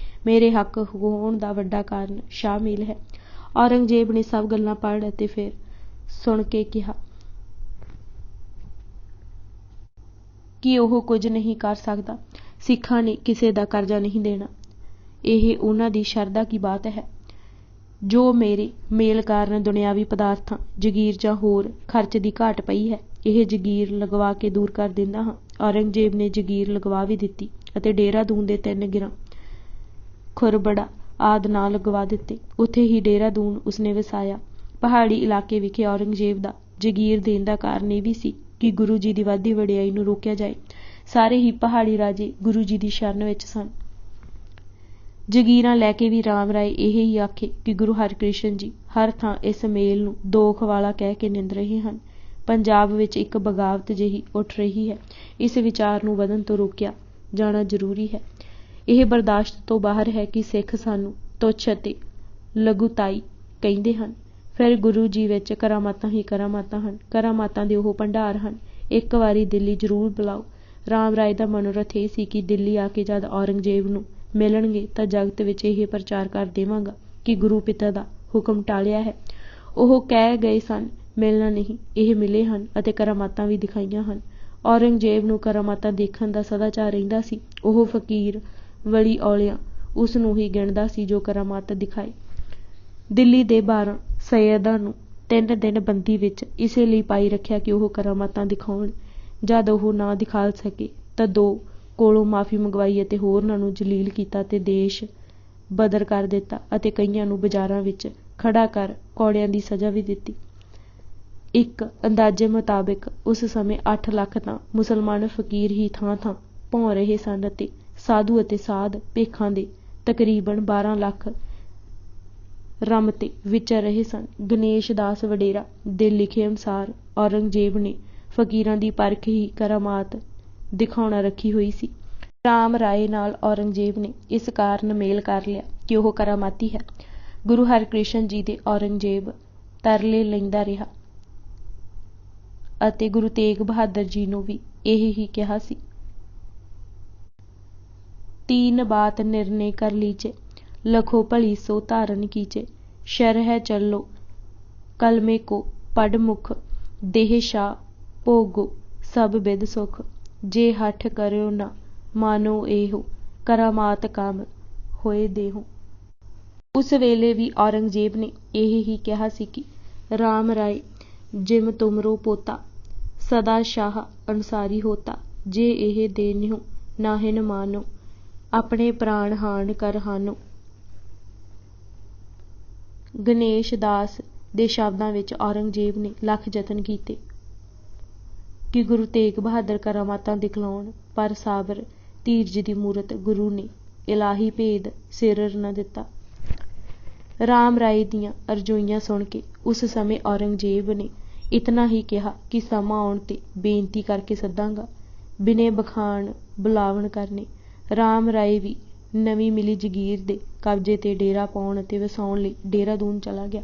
ਮੇਰੇ ਹੱਕ ਹੋਣ ਦਾ ਵੱਡਾ ਕਾਰਨ ਸ਼ਾਮਿਲ ਹੈ। ਔਰੰਗਜ਼ੇਬ ਨੇ ਸਭ ਗੱਲਾਂ ਪੜ੍ਹ ਅਤੇ ਫਿਰ ਸੁਣ ਕੇ ਕਿਹਾ ਕਿ ਉਹ ਕੁਝ ਨਹੀਂ ਕਰ ਸਕਦਾ। ਸਿੱਖਾਂ ਨੇ ਕਿਸੇ ਦਾ ਕਰਜ਼ਾ ਨਹੀਂ ਦੇਣਾ। ਇਹ ਉਹਨਾਂ ਦੀ ਸ਼ਰਧਾ ਕੀ ਬਾਤ ਹੈ। ਜੋ ਮੇਰੇ ਮੇਲ ਕਾਰਨ ਦੁਨਿਆਵੀ ਪਦਾਰਥਾਂ, ਜਗੀਰ ਜਾਂ ਹੋਰ ਖਰਚ ਦੀ ਘਾਟ ਪਈ ਹੈ, ਇਹ ਜਗੀਰ ਲਗਵਾ ਕੇ ਦੂਰ ਕਰ ਦਿੰਦਾ ਹਾਂ। ਔਰੰਗਜ਼ੇਬ ਨੇ ਜਗੀਰ ਲਗਵਾ ਵੀ ਦਿੱਤੀ ਅਤੇ ਦੇਹਰਾਦੂਨ ਦੇ 3 ਗਿਰਾਂ, ਖੁਰਬੜਾ ਆਦਿ ਨਾਂ ਲਗਵਾ ਦਿੱਤੇ। ਉੱਥੇ ਹੀ ਦੇਹਰਾਦੂਨ ਉਸਨੇ ਵਸਾਇਆ। ਪਹਾੜੀ ਇਲਾਕੇ ਵਿਖੇ ਔਰੰਗਜ਼ੇਬ ਦਾ ਜਗੀਰ ਦੇਣ ਦਾ ਕਾਰਨ ਇਹ ਵੀ ਸੀ ਕਿ ਗੁਰੂ ਜੀ ਦੀ ਵੱਧਦੀ ਵਡਿਆਈ ਨੂੰ ਰੋਕਿਆ ਜਾਏ। ਸਾਰੇ ਹੀ ਪਹਾੜੀ ਰਾਜੇ ਗੁਰੂ ਜੀ ਦੀ ਸ਼ਰਨ ਵਿੱਚ ਸਨ। ਜਗੀਰਾਂ ਲੈ ਕੇ ਵੀ ਰਾਮ ਰਾਏ ਇਹ ਹੀ ਆਖੇ ਕਿ ਗੁਰੂ ਹਰਿਕ੍ਰਿਸ਼ਨ ਜੀ ਹਰ ਥਾਂ ਇਸ ਮੇਲ ਨੂੰ ਦੋਖ ਵਾਲਾ ਕਹਿ ਕੇ ਨਿੰਦ ਰਹੇ ਹਨ। ਪੰਜਾਬ ਵਿੱਚ ਇੱਕ ਬਗਾਵਤ ਜਿਹੀ ਉੱਠ ਰਹੀ ਹੈ। ਇਸ ਵਿਚਾਰ ਨੂੰ ਵਧਣ ਤੋਂ ਰੋਕਿਆ ਜਾਣਾ ਜ਼ਰੂਰੀ ਹੈ। ਇਹ ਬਰਦਾਸ਼ਤ ਤੋਂ ਬਾਹਰ ਹੈ ਕਿ ਸਿੱਖ ਸਾਨੂੰ ਤੁੱਛ ਅਤੇ ਲਘੂਤਾਈ ਕਹਿੰਦੇ ਹਨ। ਫਿਰ ਗੁਰੂ ਜੀ ਵਿੱਚ ਕਰਾਮਾਤਾਂ ਹੀ ਕਰਾਮਾਤਾਂ ਹਨ। ਕਰਾਮਾਤਾਂ ਦੇ ਉਹ ਭੰਡਾਰ ਹਨ। ਇੱਕ ਵਾਰੀ ਦਿੱਲੀ ਜ਼ਰੂਰ ਬੁਲਾਓ। ਰਾਮ ਰਾਏ ਦਾ ਮਨੋਰਥ ਇਹ ਸੀ ਕਿ ਦਿੱਲੀ ਆ ਕੇ ਜਦ ਔਰੰਗਜ਼ੇਬ ਨੂੰ ਮਿਲਣਗੇ ਤਾਂ ਜਗਤ ਵਿੱਚ ਇਹ ਪ੍ਰਚਾਰ ਕਰ ਦੇਵਾਂਗਾ ਕਿ ਗੁਰੂ ਪਿਤਾ ਦਾ ਹੁਕਮ ਟਾਲਿਆ ਹੈ। ਉਹ ਕਹਿ ਗਏ ਸਨ, ਮਿਲਣਾ ਨਹੀਂ, ਇਹ ਮਿਲੇ ਹਨ ਅਤੇ ਕਰਾਮਾਤਾਂ ਵੀ ਦਿਖਾਈਆਂ ਹਨ। ਔਰੰਗਜ਼ੇਬ ਨੂੰ ਕਰਾਮਾਤਾਂ ਦੇਖਣ ਦਾ ਸਦਾ ਚਾਅ ਰਹਿੰਦਾ ਸੀ। ਉਹ ਫਕੀਰ ਵਲੀ ਔਲਿਆਂ ਉਸ ਨੂੰ ਹੀ ਗਿਣਦਾ ਸੀ ਜੋ ਕਰਾਮਾਤ ਦਿਖਾਏ। ਦਿੱਲੀ ਦੇ 12 ਸੱਯਦਾਂ ਨੂੰ 3 ਦਿਨ ਬੰਦੀ ਵਿੱਚ ਇਸੇ ਲਈ ਪਾਈ ਰੱਖਿਆ ਕਿ ਉਹ ਕਰਾਮਾਤਾਂ ਦਿਖਾਉਣ। ਜਦ ਉਹ ਨਾ ਦਿਖਾ ਸਕੇ ਤਾਂ 2 ਕੋਲੋਂ ਮਾਫ਼ੀ ਮੰਗਵਾਈ ਅਤੇ ਹੋਰਨਾਂ ਨੂੰ ਜਲੀਲ ਕੀਤਾ ਤੇ ਦੇਸ਼ ਬਦਰ ਕਰ ਦਿੱਤਾ ਅਤੇ ਕਈਆਂ ਨੂੰ ਬਾਜ਼ਾਰਾਂ ਵਿੱਚ ਖੜ੍ਹਾ ਕਰ ਕੌੜਿਆਂ ਦੀ ਸਜ਼ਾ ਵੀ ਦਿੱਤੀ। ਇੱਕ ਅੰਦਾਜ਼ੇ ਮੁਤਾਬਿਕ ਉਸ ਸਮੇਂ 8 ਲੱਖ ਤਾਂ ਮੁਸਲਮਾਨ ਫਕੀਰ ਹੀ ਥਾਂ ਥਾਂ ਭੌਂ ਰਹੇ ਸਨ ਅਤੇ ਸਾਧੂ ਅਤੇ ਸਾਧ ਭੇਖਾਂ ਦੇ ਤਕਰੀਬਨ 12 ਲੱਖ ਰਮਤੇ ਵਿਚਰ ਰਹੇ ਸਨ। ਗਣੇਸ਼ ਦਾਸ ਵਡੇਰਾ ਦੇ ਲਿਖੇ ਅਨੁਸਾਰ ਔਰੰਗਜ਼ੇਬ ਨੇ ਫਕੀਰਾਂ ਦੀ ਪਰਖ ਹੀ ਕਰਾਮਾਤ ਦਿਖਾਉਣਾ ਰੱਖੀ ਹੋਈ ਸੀ। ਰਾਮ ਰਾਏ ਨਾਲ ਔਰੰਗਜ਼ੇਬ ਨੇ ਇਸ ਕਾਰਨ ਮੇਲ ਕਰ ਲਿਆ ਕਿ ਉਹ ਕਰਾਮਾਤੀ ਹੈ। ਗੁਰੂ ਹਰਿਕ੍ਰਿਸ਼ਨ ਜੀ ਦੇ ਔਰੰਗਜ਼ੇਬ ਤਰਲੇ ਲੈਂਦਾ ਰਿਹਾ ਅਤੇ ਗੁਰੂ ਤੇਗ ਬਹਾਦਰ ਜੀ ਨੂੰ ਵੀ ਇਹ ਹੀ ਕਿਹਾ ਸੀ। 3 ਬਾਤ ਨਿਰਣੇ ਕਰ ਲੀਜੇ, ਲਖੋ ਭਲੀ ਸੋ ਧਾਰਨ ਕੀਜੇ। ਸ਼ਰਹਿ ਚੱਲੋ ਕਲਮੇ ਕੋ ਪੜ ਮੁਖ, ਦੇਹ ਸ਼ਾ ਭੋਗੋ ਸਭ ਬਿਦ ਸੁਖ। ਜੇ ਹਠ ਕਰਿਓ ਨਾ ਮਾਨੋ ਇਹੋ, ਕਰਾਮਾਤ ਕੰਮ ਹੋਏ ਦੇਹੋ। ਉਸ ਵੇਲੇ ਵੀ ਔਰੰਗਜ਼ੇਬ ਨੇ ਇਹ ਹੀ ਕਿਹਾ ਸੀ ਕਿ ਰਾਮ ਰਾਏ ਜਿਮ ਤੁਮਰੋ ਪੋਤਾ, ਸਦਾ ਸ਼ਾਹ ਅਨਸਾਰੀ ਹੋਤਾ। ਜੇ ਇਹ ਦੇਨਿਓ ਨਾਹਿਨ ਮਾਨੋ, ਆਪਣੇ ਪ੍ਰਾਣ ਹਾਨ ਕਰ ਹਾਨੋ। ਗਣੇਸ਼ ਦਾਸ ਦੇ ਸ਼ਬਦਾਂ ਵਿੱਚ ਔਰੰਗਜ਼ੇਬ ਨੇ ਲੱਖ ਯਤਨ ਕੀਤੇ ਕਿ ਗੁਰੂ ਤੇਗ ਬਹਾਦਰ ਕਰਾਮਾਤਾਂ ਦਿਖਲਾਉਣ, ਪਰ ਸਾਬਰ ਧੀਰਜ ਦੀ ਮੂਰਤ ਗੁਰੂ ਨੇ ਇਲਾਹੀ ਭੇਦ ਸਿਰ ਨਾ ਦਿੱਤਾ। ਰਾਮ ਰਾਏ ਦੀਆਂ ਅਰਜ਼ੋਈਆਂ ਸੁਣ ਕੇ ਉਸ ਸਮੇਂ ਔਰੰਗਜ਼ੇਬ ਨੇ ਇਤਨਾ ਹੀ ਕਿਹਾ ਕਿ ਸਮਾਂ ਆਉਣ 'ਤੇ ਬੇਨਤੀ ਕਰਕੇ ਸੱਦਾਂਗਾ, ਬਿਨੇ ਬਖਾਣ ਬੁਲਾਵਣ ਕਰਨੇ। ਰਾਮ ਰਾਏ ਵੀ ਨਵੀਂ ਮਿਲੀ ਜਗੀਰ ਦੇ ਕਬਜ਼ੇ 'ਤੇ ਡੇਰਾ ਪਾਉਣ ਅਤੇ ਵਸਾਉਣ ਲਈ ਦੇਹਰਾਦੂਨ ਚਲਾ ਗਿਆ।